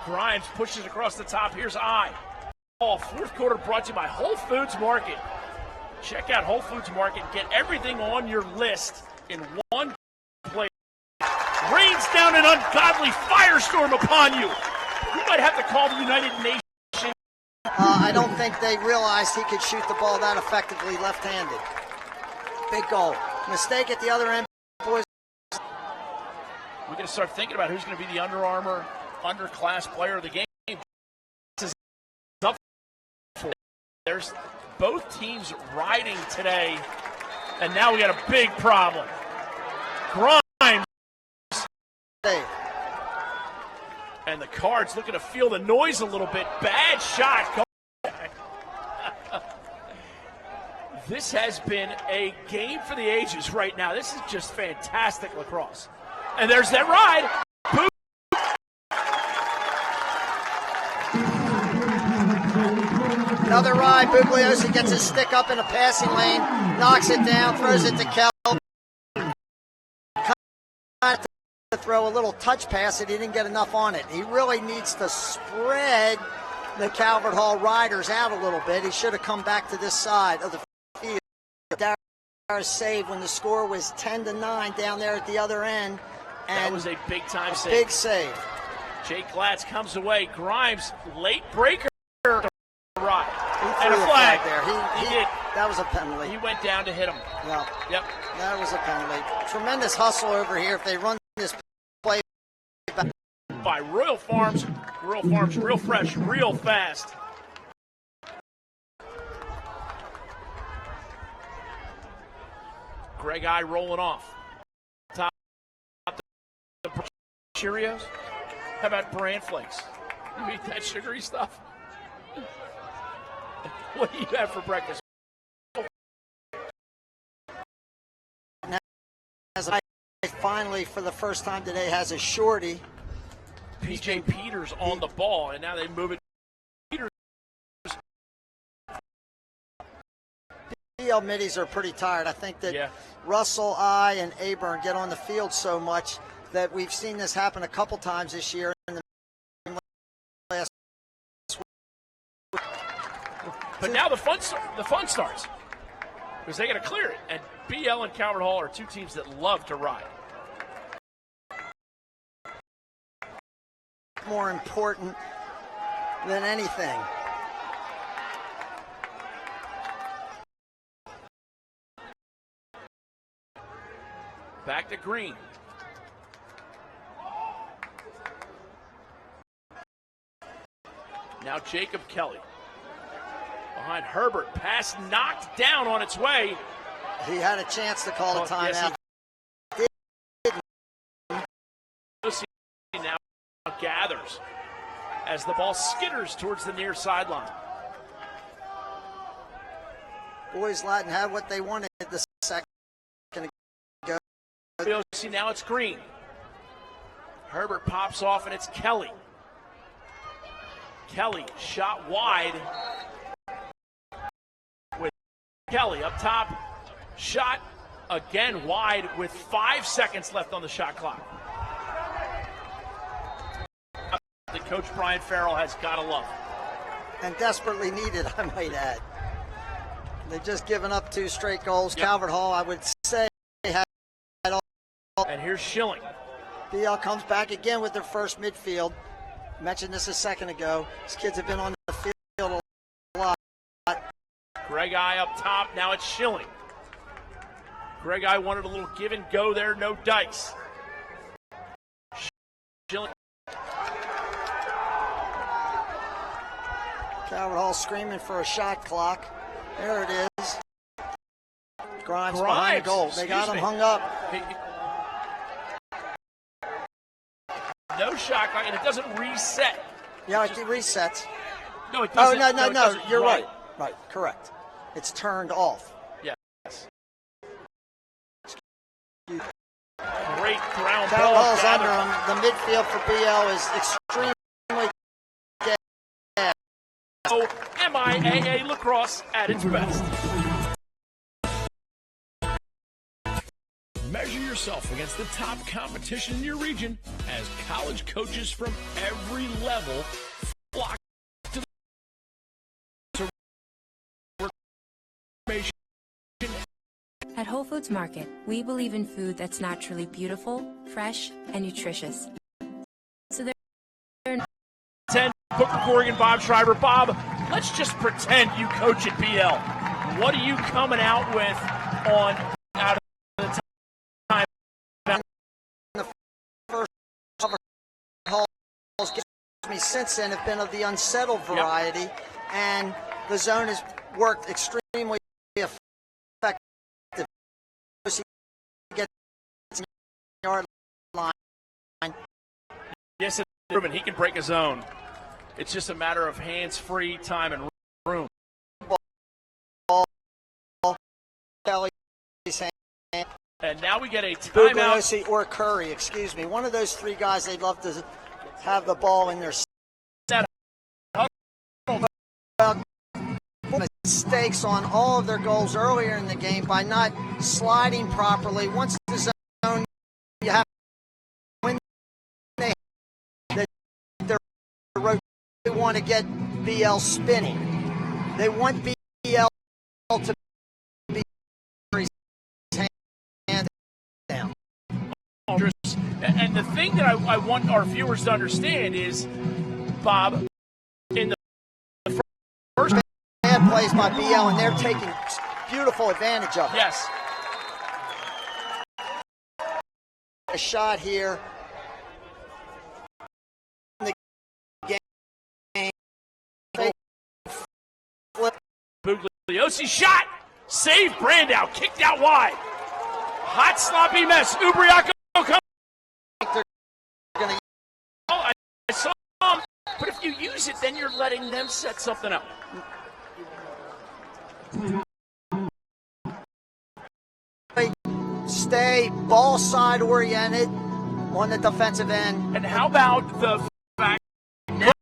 Grimes pushes across the top. Here's I. Fourth quarter brought to you by Whole Foods Market. Check out Whole Foods Market. Get everything on your list in one place. Rains down an ungodly firestorm upon you. You might have to call the United Nations. I don't think they realized he could shoot the ball that effectively left-handed. Big goal. Mistake at the other end, boys. We're going to start thinking about who's going to be the Under Armour underclass player of the game. This is up for. There's both teams riding today, and now we got a big problem. Grimes. And the Cards looking to feel the noise a little bit. Bad shot. This has been a game for the ages right now. This is just fantastic lacrosse. And there's that ride. Boom. Another ride. Bugliosi gets his stick up in a passing lane, knocks it down, throws it to Kelvert. To throw a little touch pass, and he didn't get enough on it. He really needs to spread the Calvert Hall riders out a little bit. He should have come back to this side of the field. Dara's save when the score was 10-9 down there at the other end. And that was a big-time save. Big save. Jake Glatz comes away. Grimes, late breaker. Right. And a flag there. He did. That was a penalty. He went down to hit him. Yeah. Yep. That was a penalty. Tremendous hustle over here. If they run this play back. By Royal Farms, real fresh, real fast. Greg I rolling off. Top the Cheerios. How about bran flakes? You eat that sugary stuff? What do you have for breakfast? As I finally, for the first time today, has a shorty. PJ Peters on the ball, and now they move it. Peters BL middies are pretty tired. I think that Yeah. Russell, I, and Aburn get on the field so much that we've seen this happen a couple times this year. In the last But now the fun starts because they got to clear it. And BL and Calvert Hall are two teams that love to ride. more important than anything. Back to Green. Now Jacob Kelly. Behind Herbert. Pass knocked down on its way. He had a chance to call a timeout. Yes, now gathers as the ball skitters towards the near sideline. Boys Latin had what they wanted the second ago. See, now it's Green. Herbert pops off and it's Kelly. Kelly shot wide. With Kelly up top. Shot again wide with 5 seconds left on the shot clock. The coach Brian Farrell has got to love. And desperately needed, I might add. They've just given up 2 straight goals. Yep. Calvert Hall, I would say, had all. And here's Schilling. BL comes back again with their first midfield. Mentioned this a second ago. These kids have been on the field a lot. Greg I up top. Now it's Schilling. Greg I wanted a little give and go there. No dice. Schilling. Calvert Hall screaming for a shot clock. There it is. Grimes behind the goal. They got him hung up. No shot clock, and it doesn't reset. Yeah, it resets. No, it doesn't. Oh, no. You're right. Right, correct. It's turned off. Yes. Great ground Calvert ball. Hall's under him. The midfield for BL is extremely dead. Oh, MIAA Lacrosse at its best. Measure yourself against the top competition in your region as college coaches from every level flock to the At Whole Foods Market, we believe in food that's naturally beautiful, fresh, and nutritious. So there are 10 Booker Corrigan, Bob Shriver. Bob, let's just pretend you coach at BL. What are you coming out with on out of the time? The first Hall's given me since then have been of the unsettled variety, and the zone has worked extremely effective. Yard line. Yes, it's proven he can break his own. It's just a matter of hands-free time and room. Ball. Kelly's hand. And now we get a timeout. Or Curry, excuse me. One of those 3 guys, they'd love to have the ball in their set. Mistakes on all of their goals earlier in the game by not sliding properly. Once the zone, you have when they want to get BL spinning. They want BL to be hand down. And the thing that I want our viewers to understand is, Bob, in the first bad plays by BL, and they're taking beautiful advantage of it. Yes. A shot here. The game. Bugliosi shot. Save Brandow. Kicked out wide. Hot, sloppy mess. Ubriaco comes. I saw him. But if you use it, then you're letting them set something up. Stay ball side oriented on the defensive end. And how about the fact that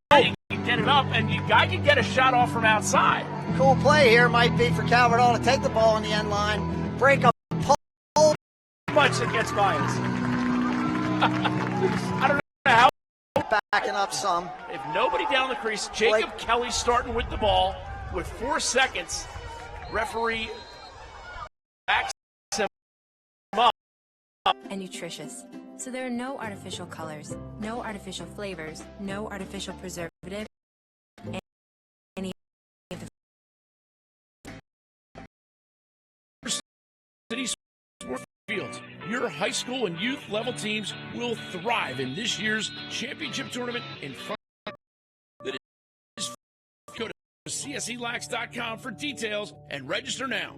get it up, and you guy can get a shot off from outside. Cool play here might be for Calvert Hall to take the ball on the end line, break a pole. Much that gets by us. I don't know how. Backing up some. If nobody down the crease, Jacob Kelly starting with the ball with 4 seconds. Referee backs him up. And nutritious. So there are no artificial colors, no artificial flavors, no artificial preservative. City Sports Fields. Your high school and youth level teams will thrive in this year's championship tournament in front of that is. Go to cselax.com for details and register now.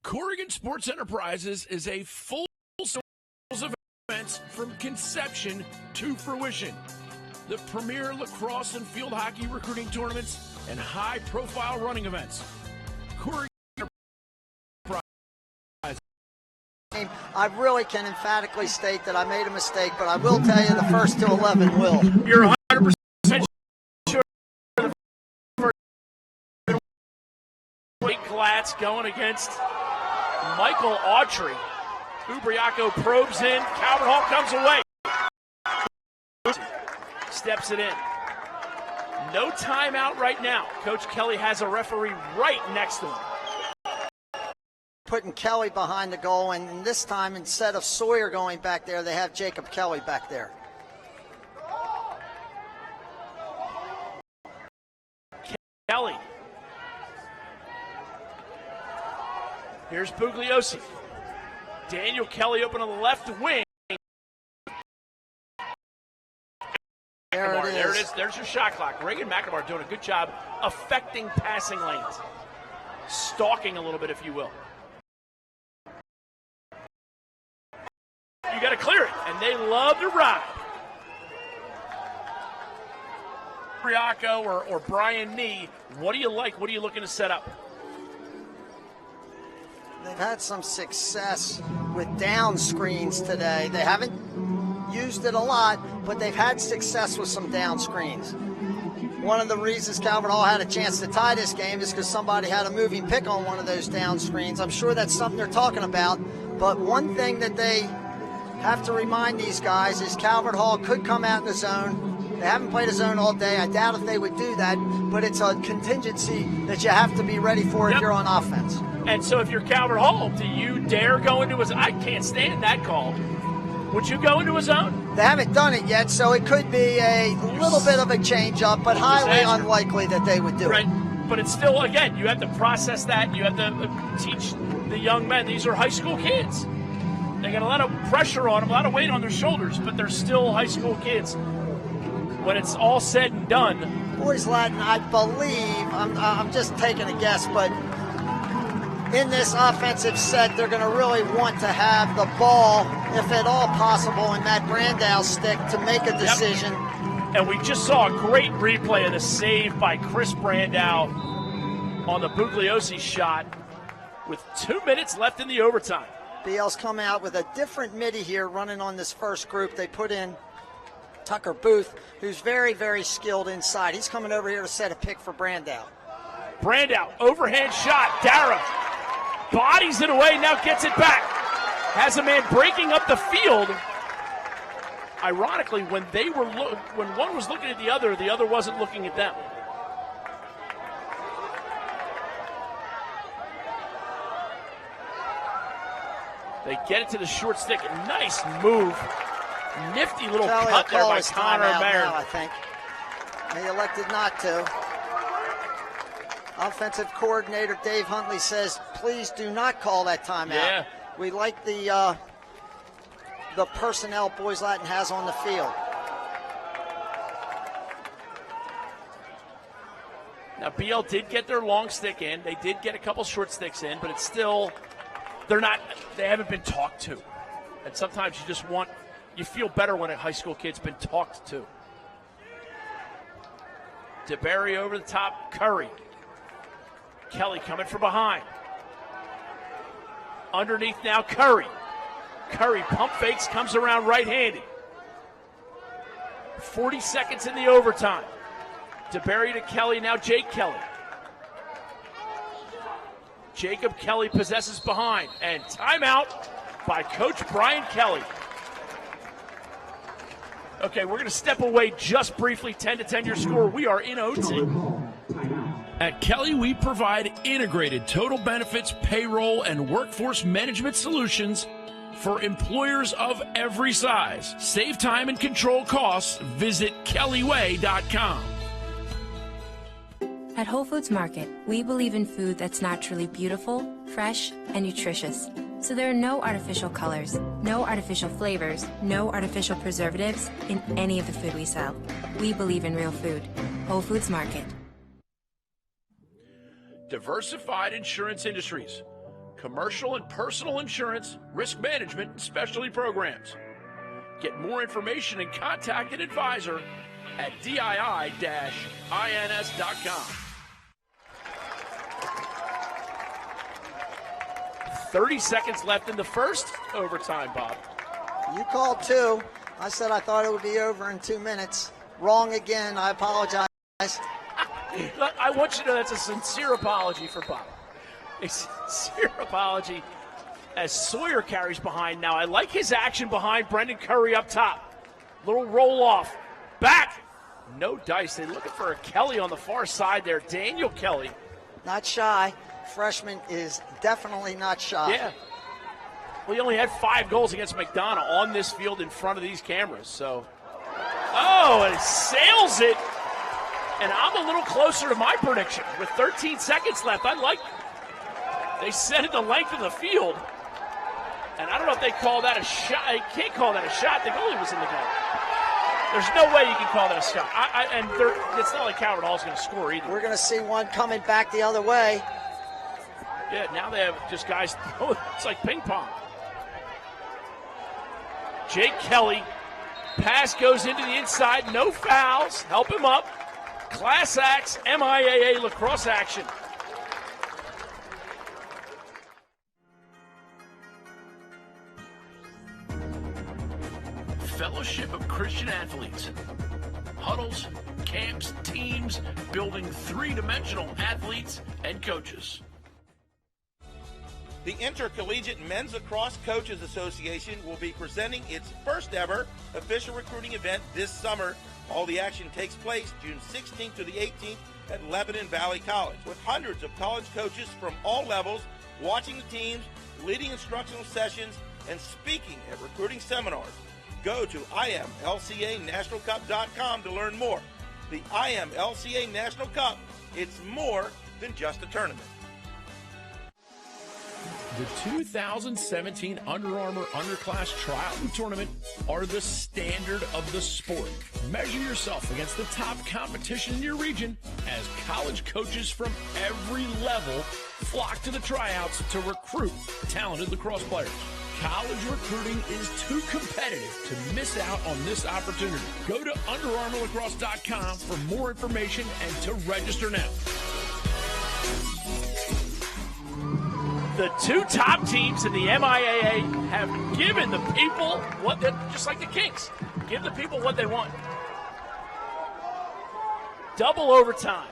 Corrigan Sports Enterprises is a full service of events from conception to fruition. The premier lacrosse and field hockey recruiting tournaments and high-profile running events. Corrigan I really can emphatically state that I made a mistake, but I will tell you the first to 11 will. You're 100% sure the Blake Glatz going against Michael Autry. Ubriaco probes in. Calvert Hall comes away. Steps it in. No timeout right now. Coach Kelly has a referee right next to him. Putting Kelly behind the goal, and this time instead of Sawyer going back there, they have Jacob Kelly back there. Kelly. Here's Bugliosi. Daniel Kelly open on the left wing. There it is. There it is. There's your shot clock. Reagan McNamara doing a good job affecting passing lanes. Stalking a little bit, if you will. You got to clear it, and they love to ride. Priaco or Brian Nee, what do you like? What are you looking to set up? They've had some success with down screens today. They haven't used it a lot, but they've had success with some down screens. One of the reasons Calvert Hall had a chance to tie this game is because somebody had a moving pick on one of those down screens. I'm sure that's something they're talking about, but one thing that they have to remind these guys is Calvert Hall could come out in the zone. They haven't played a zone all day. I doubt if they would do that, but it's a contingency that you have to be ready for if you're on offense. And so if you're Calvert Hall, do you dare go into a zone? I can't stand that call. Would you go into a zone? They haven't done it yet, so it could be a little bit of a change-up, but highly unlikely that they would do it. But it's still, again, you have to process that. You have to teach the young men. These are high school kids. They got a lot of pressure on them, a lot of weight on their shoulders, but they're still high school kids. When it's all said and done. Boys Latin, I believe, I'm just taking a guess, but in this offensive set, they're going to really want to have the ball, if at all possible, in Matt Brandau's stick to make a decision. Yep. And we just saw a great replay of the save by Chris Brandau on the Bugliosi shot with 2 minutes left in the overtime. BL's come out with a different midi here running on this first group. They put in Tucker Booth, who's very, very skilled inside. He's coming over here to set a pick for Brandau. Brandau, overhand shot. Dara bodies it away, now gets it back. Has a man breaking up the field. Ironically, when when one was looking at the other wasn't looking at them. They get it to the short stick. Nice move. Nifty little cut there by Connor Mayer. I think. He elected not to. Offensive coordinator Dave Huntley says, please do not call that timeout. Yeah. We like the personnel Boys Latin has on the field. Now, BL did get their long stick in. They did get a couple short sticks in, but it's still, they haven't been talked to. And sometimes you feel better when a high school kid's been talked to. DeBerry over the top, Curry. Kelly coming from behind. Underneath now, Curry. Curry pump fakes, comes around right-handed. 40 seconds in the overtime. DeBerry to Kelly, now Jake Kelly. Jacob Kelly possesses behind, and timeout by Coach Brian Kelly. Okay, we're going to step away just briefly, 10-10 your score. We are in OT. At Kelly, we provide integrated total benefits, payroll, and workforce management solutions for employers of every size. Save time and control costs. Visit kellyway.com. At Whole Foods Market, we believe in food that's naturally beautiful, fresh, and nutritious. So there are no artificial colors, no artificial flavors, no artificial preservatives in any of the food we sell. We believe in real food. Whole Foods Market. Diversified Insurance Industries. Commercial and personal insurance, risk management, and specialty programs. Get more information and contact an advisor at dii-ins.com. 30 seconds left in the first overtime, Bob. You called 2. I said I thought it would be over in 2 minutes. Wrong again. I apologize. I want you to know that's a sincere apology for Bob. A sincere apology as Sawyer carries behind now. I like his action behind Brendan Curry up top. Little roll off. Back. No dice. They're looking for a Kelly on the far side there. Daniel Kelly. Not shy. Freshman is definitely not shy. Yeah. Well, he only had 5 goals against McDonough on this field in front of these cameras. So, oh, and he sails it. And I'm a little closer to my prediction with 13 seconds left. They sent it the length of the field. And I don't know if they call that a shot. They can't call that a shot. The goalie was in the goal. There's no way you can call that a shot. It's not like Calvert Hall's going to score either. We're going to see one coming back the other way. Yeah, now they have just guys. Oh, it's like ping pong. Jake Kelly. Pass goes into the inside. No fouls. Help him up. Class Acts MIAA lacrosse action. Fellowship of Christian Athletes. Huddles, camps, teams, building three-dimensional athletes and coaches. The Intercollegiate Men's Lacrosse Coaches Association will be presenting its first ever official recruiting event this summer. All the action takes place June 16th to the 18th at Lebanon Valley College, with hundreds of college coaches from all levels watching the teams, leading instructional sessions, and speaking at recruiting seminars. Go to imlcanationalcup.com to learn more. The IMLCA National Cup, it's more than just a tournament. The 2017 Under Armour Underclass Triathlon Tournament are the standard of the sport. Measure yourself against the top competition in your region as college coaches from every level flock to the tryouts to recruit talented lacrosse players. College recruiting is too competitive to miss out on this opportunity. Go to UnderArmourLacrosse.com for more information and to register now. The 2 top teams in the MIAA have given the people what they, just like the Kings, give the people what they want. Double overtime.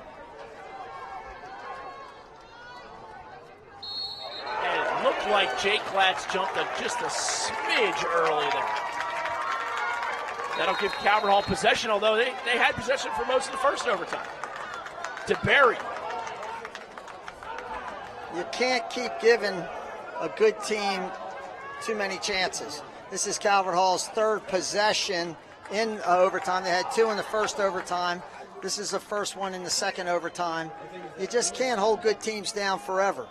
And it looked like Jake Glatz jumped just a smidge early there. That'll give Calvert Hall possession, although they had possession for most of the first overtime. DeBerry. You can't keep giving a good team too many chances. This is Calvert Hall's 3rd possession in overtime. They had 2 in the first overtime. This is the first one in the second overtime. You just can't hold good teams down forever.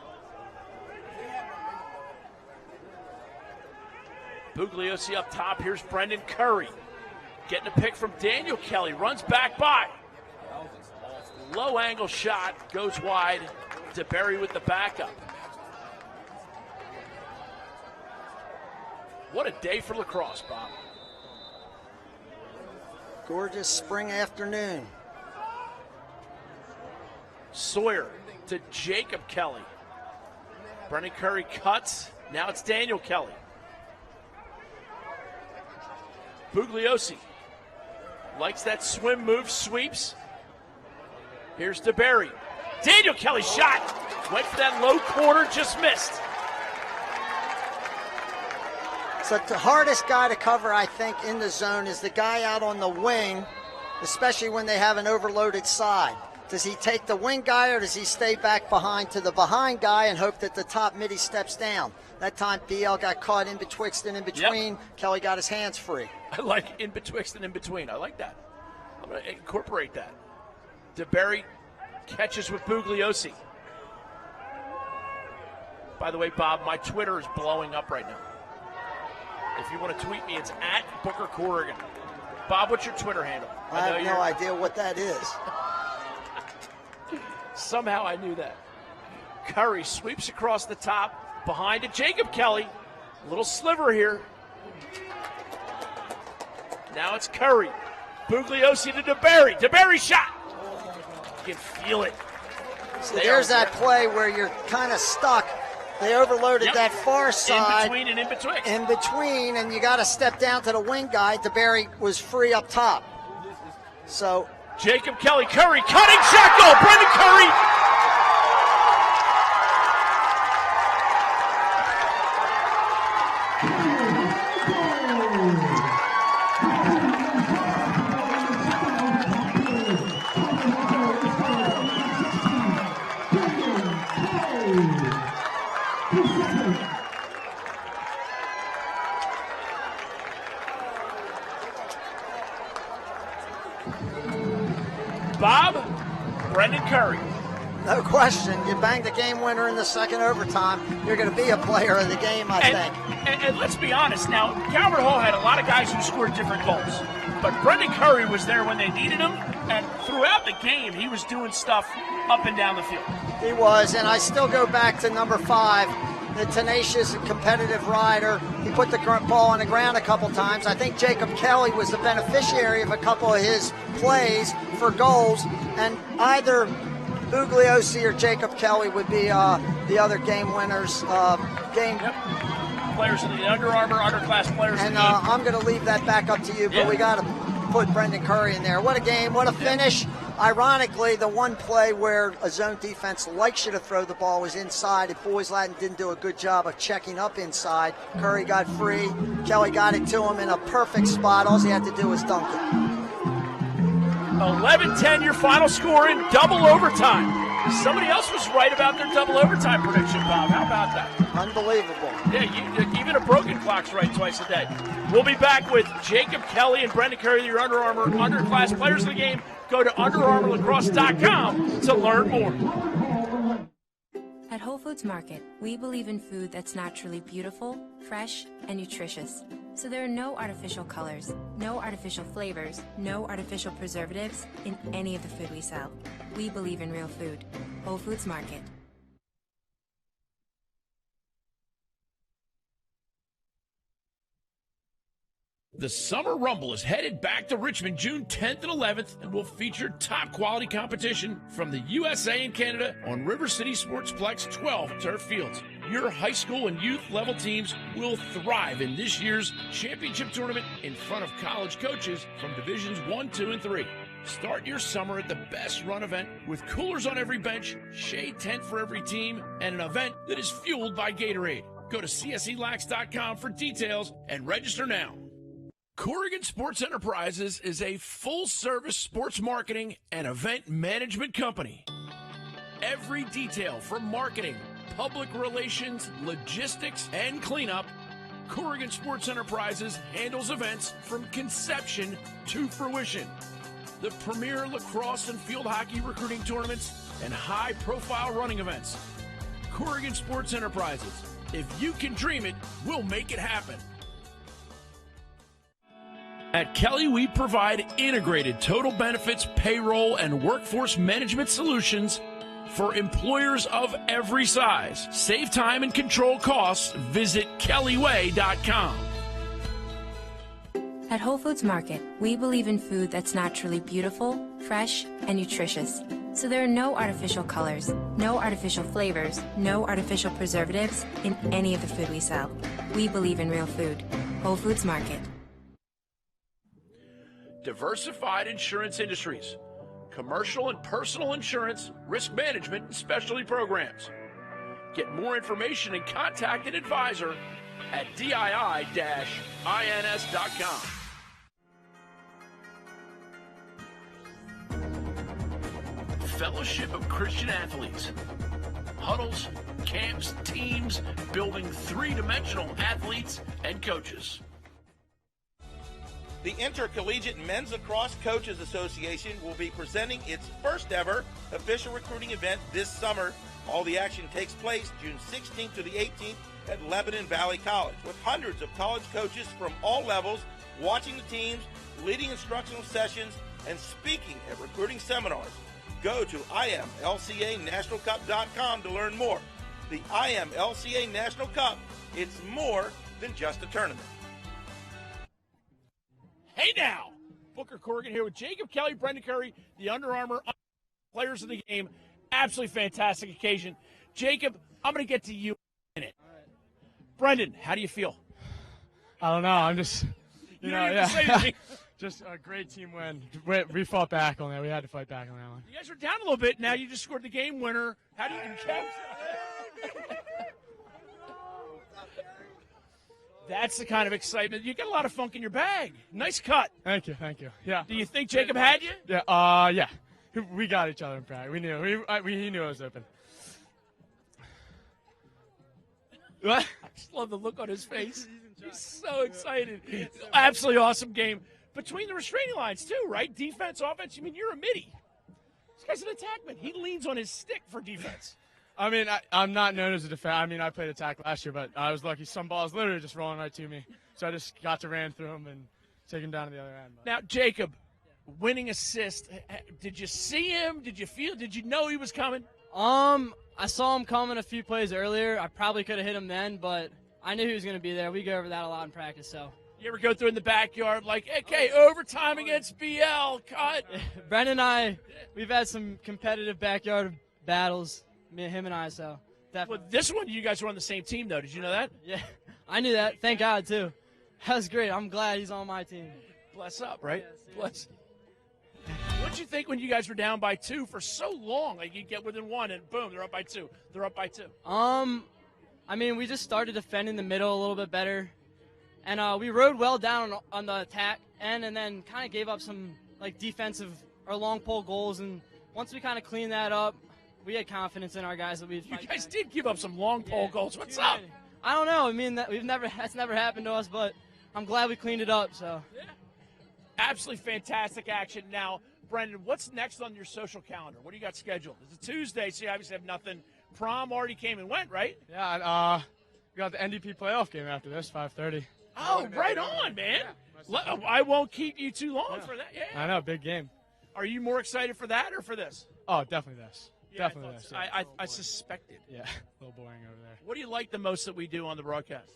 Bugliosi up top. Here's Brendan Curry. Getting a pick from Daniel Kelly. Runs back by. Low angle shot. Goes wide. DeBerry with the backup. What a day for lacrosse, Bob. Gorgeous spring afternoon. Sawyer to Jacob Kelly. Brendan Curry cuts. Now it's Daniel Kelly. Bugliosi likes that swim move, sweeps. Here's DeBerry. Daniel Kelly's shot. Went for that low corner, just missed. So the hardest guy to cover, I think, in the zone is the guy out on the wing, especially when they have an overloaded side. Does he take the wing guy or does he stay back behind to the behind guy and hope that the top midi steps down? That time BL got caught in betwixt and in between. Yep. Kelly got his hands free. I like in betwixt and in between. I like that. I'm going to incorporate that. DeBerry catches with Bugliosi. By the way, Bob, my Twitter is blowing up right now. If you want to tweet me, it's at Booker Corrigan. Bob, what's your Twitter handle? I have no idea what that is. Somehow I knew that. Curry sweeps across the top, behind it, Jacob Kelly. Little sliver here. Now it's Curry. Bugliosi to DeBerry. DeBerry shot. You can feel it. So there's that play where you're kind of stuck. They overloaded that far side. In between and in between. In between, and you got to step down to the wing guy. DeBerry was free up top. So Jacob Kelly, Curry, cutting shot goal. Brendan Curry. Bob, Brendan Curry. No question. You bang the game winner in the second overtime, you're going to be a player of the game, I think. And let's be honest now, Calvert Hall had a lot of guys who scored different goals. But Brendan Curry was there when they needed him, and throughout the game, he was doing stuff up and down the field. He was, and I still go back to number 5, the tenacious and competitive rider. He put the ball on the ground a couple times. I think Jacob Kelly was the beneficiary of a couple of his plays for goals, and either Bugliosi or Jacob Kelly would be the other game winners. Players in the Under Armour, underclass players. And I'm going to leave that back up to you, but we got to put Brendan Curry in there. What a game, what a finish. Ironically, the one play where a zone defense likes you to throw the ball was inside. If Boys Latin didn't do a good job of checking up inside, Curry got free. Kelly got it to him in a perfect spot. All he had to do was dunk it. 11-10 your final score in double overtime. Somebody else was right about their double overtime prediction, Bob. How about that? Unbelievable. Yeah, even a broken clock's right twice a day. We'll be back with Jacob Kelly and Brendan Curry, your Under Armour underclass players of the game. Go to UnderArmourLacrosse.com to learn more. At Whole Foods Market, we believe in food that's naturally beautiful, fresh, and nutritious. So there are no artificial colors, no artificial flavors, no artificial preservatives in any of the food we sell. We believe in real food. Whole Foods Market. The Summer Rumble is headed back to Richmond June 10th and 11th and will feature top quality competition from the USA and Canada on River City Sportsplex 12 turf fields. Your high school and youth level teams will thrive in this year's championship tournament in front of college coaches from divisions 1, 2, and 3. Start your summer at the best run event with coolers on every bench, shade tent for every team, and an event that is fueled by Gatorade. Go to cselax.com for details and register now. Corrigan Sports Enterprises is a full-service sports marketing and event management company. Every detail from marketing, public relations, logistics, and cleanup, Corrigan Sports Enterprises handles events from conception to fruition. The premier lacrosse and field hockey recruiting tournaments and high-profile running events. Corrigan Sports Enterprises. If you can dream it, we'll make it happen. At Kelly, we provide integrated total benefits, payroll, and workforce management solutions for employers of every size. Save time and control costs. Visit kellyway.com. At Whole Foods Market, we believe in food that's naturally beautiful, fresh, and nutritious. So there are no artificial colors, no artificial flavors, no artificial preservatives in any of the food we sell. We believe in real food. Whole Foods Market. Diversified Insurance Industries. commercial and personal insurance, risk management, and specialty programs. Get more information and contact an advisor at DII-INS.com. Fellowship of Christian Athletes. Huddles, camps, teams, building three-dimensional athletes and coaches. The Intercollegiate Men's Lacrosse Coaches Association will be presenting its first ever official recruiting event this summer. All the action takes place June 16th to the 18th at Lebanon Valley College, with hundreds of college coaches from all levels watching the teams, leading instructional sessions, and speaking at recruiting seminars. Go to IMLCANationalCup.com to learn more. The IMLCA National Cup, it's more than just a tournament. Hey now, Booker Corrigan here with Jacob Kelly, Brendan Curry, the Under Armour players of the game. Absolutely fantastic occasion. Jacob, I'm going to get to you in a minute. Brendan, how do you feel? I don't know. I'm just, you know, yeah. Just a great team win. We fought back on that. We had to fight back on that one. You guys are down a little bit. Now you just scored the game winner. How do you catch? That's the kind of excitement. You got a lot of funk in your bag. Nice cut. Thank you. Yeah. Do you think Jacob had you? Yeah. Yeah. We got each other in practice. We knew. He knew I was open. What? I just love the look on his face. He's so excited. Absolutely awesome game. Between the restraining lines, too, right? Defense, offense. I mean, you're a midi. This guy's an attackman. He leans on his stick for defense. I mean, I'm not known as a defender. I mean, I played attack last year, but I was lucky. Some balls literally just rolling right to me. So I just got to ran through him and take him down to the other end. Now, Jacob, winning assist. Did you see him? Did you feel? Did you know he was coming? I saw him coming a few plays earlier. I probably could have hit him then, but I knew he was going to be there. We go over that a lot in practice, so. You ever go through in the backyard like, okay, overtime against BL, cut? Brendan and I, we've had some competitive backyard battles, him and I, so definitely. Well, this one, you guys were on the same team, though. Did you know that? Yeah, I knew that. Thank God, too. That was great. I'm glad he's on my team. Bless up, right? Yes, Bless. What'd you think when you guys were down by 2 for so long? Like, you get within 1, and boom, they're up by 2. They're up by 2. I mean, we just started defending the middle a little bit better. And we rode well down on the attack end and then kind of gave up some, like, defensive or long pole goals. And once we kind of cleaned that up, we had confidence in our guys that we'd fight. You guys did give up some long pole goals. What's up? I don't know. I mean, that's never happened to us, but I'm glad we cleaned it up. So. Yeah. Absolutely fantastic action. Now, Brendan, what's next on your social calendar? What do you got scheduled? It's a Tuesday, so you obviously have nothing. Prom already came and went, right? Yeah, and we got the NDP playoff game after this, 5:30. Oh, right on, man. Yeah, I won't keep you too long for that. Yeah. I know, big game. Are you more excited for that or for this? Oh, definitely this. Yeah, definitely this. Yeah. I suspected. Yeah, a little boring over there. What do you like the most that we do on the broadcast?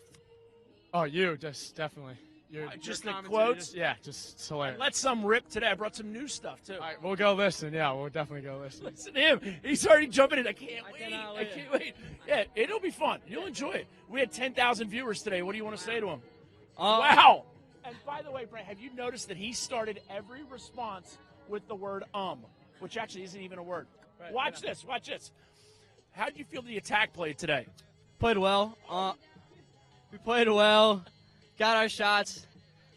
Oh, you, just definitely. Just the quotes? Just hilarious. Let some rip today. I brought some new stuff, too. All right, we'll go listen. Yeah, we'll definitely go listen. Listen to him. He's already jumping in. I can't wait. Yeah, it'll be fun. You'll enjoy it. We had 10,000 viewers today. What do you want to say to them? Wow. And by the way, Brent, have you noticed that he started every response with the word which actually isn't even a word. Right, watch this. How did you feel the attack played today? Played well. We played well. Got our shots.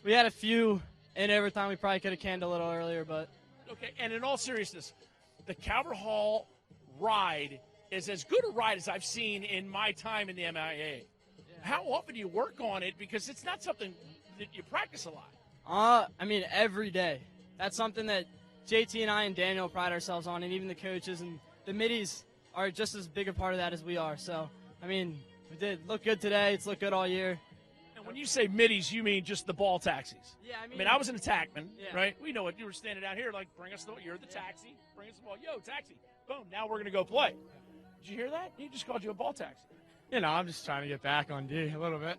We had a few in overtime. We probably could have canned a little earlier, but. Okay, and in all seriousness, the Calvert Hall ride is as good a ride as I've seen in my time in the MIAA. Yeah. How often do you work on it? Because it's not something that you practice a lot. I mean, every day. That's something that JT and I and Daniel pride ourselves on, and even the coaches and the middies are just as big a part of that as we are. So, I mean, we did look good today. It's looked good all year. When you say middies, you mean just the ball taxis. Yeah, I mean I was an attackman, right? We know what you were standing down here, like, bring us you're the taxi, bring us the ball. Yo, taxi. Boom, now we're going to go play. Did you hear that? He just called you a ball taxi. You know, I'm just trying to get back on D a little bit.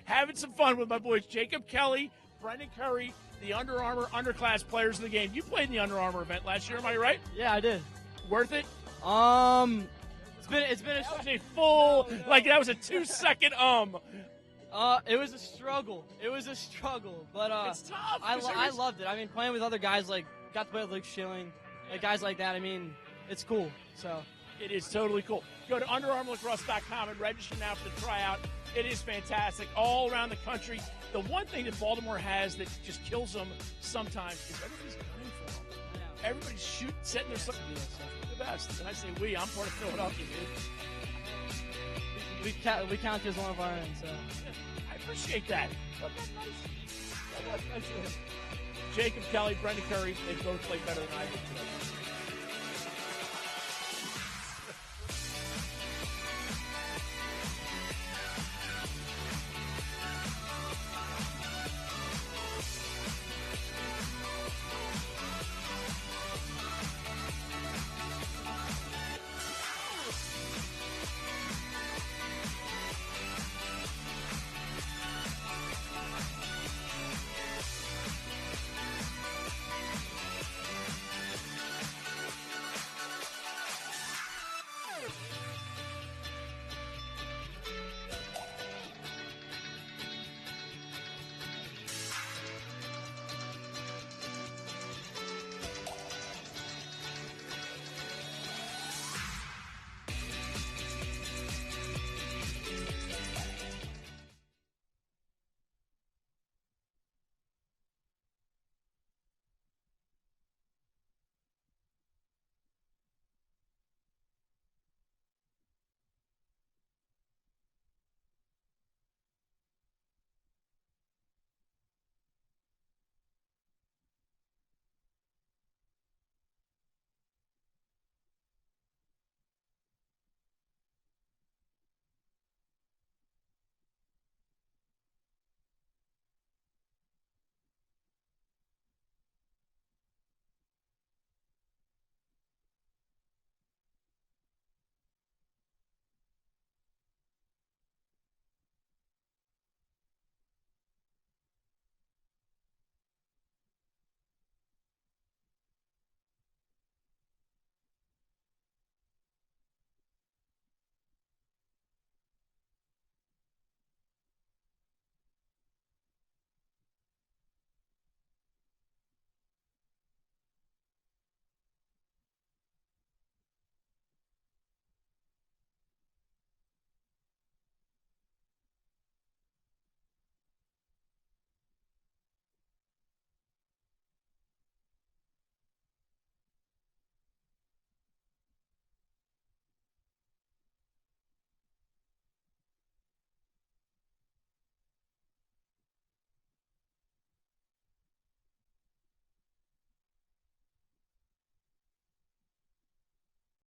Having some fun with my boys, Jacob Kelly, Brendan Curry, the Under Armour underclass players of the game. You played in the Under Armour event last year, am I right? Yeah, I did. Worth it? It's been a full, like, that was a 2-second It was a struggle. But it's tough. I loved it. I mean, playing with other guys like got to play with Luke Schilling, guys like that. I mean, it's cool. So it is totally cool. Go to UnderArmourLacrosse.com and register now for the tryout. It is fantastic all around the country. The one thing that Baltimore has that just kills them sometimes is everybody's gunning for them. Everybody's setting their stuff. The best. And I say we. I'm part of Philadelphia, dude. We count you as one of our own. So I appreciate that. But that's nice. Jacob Kelly, Brendan Curry, they both play better than I did today.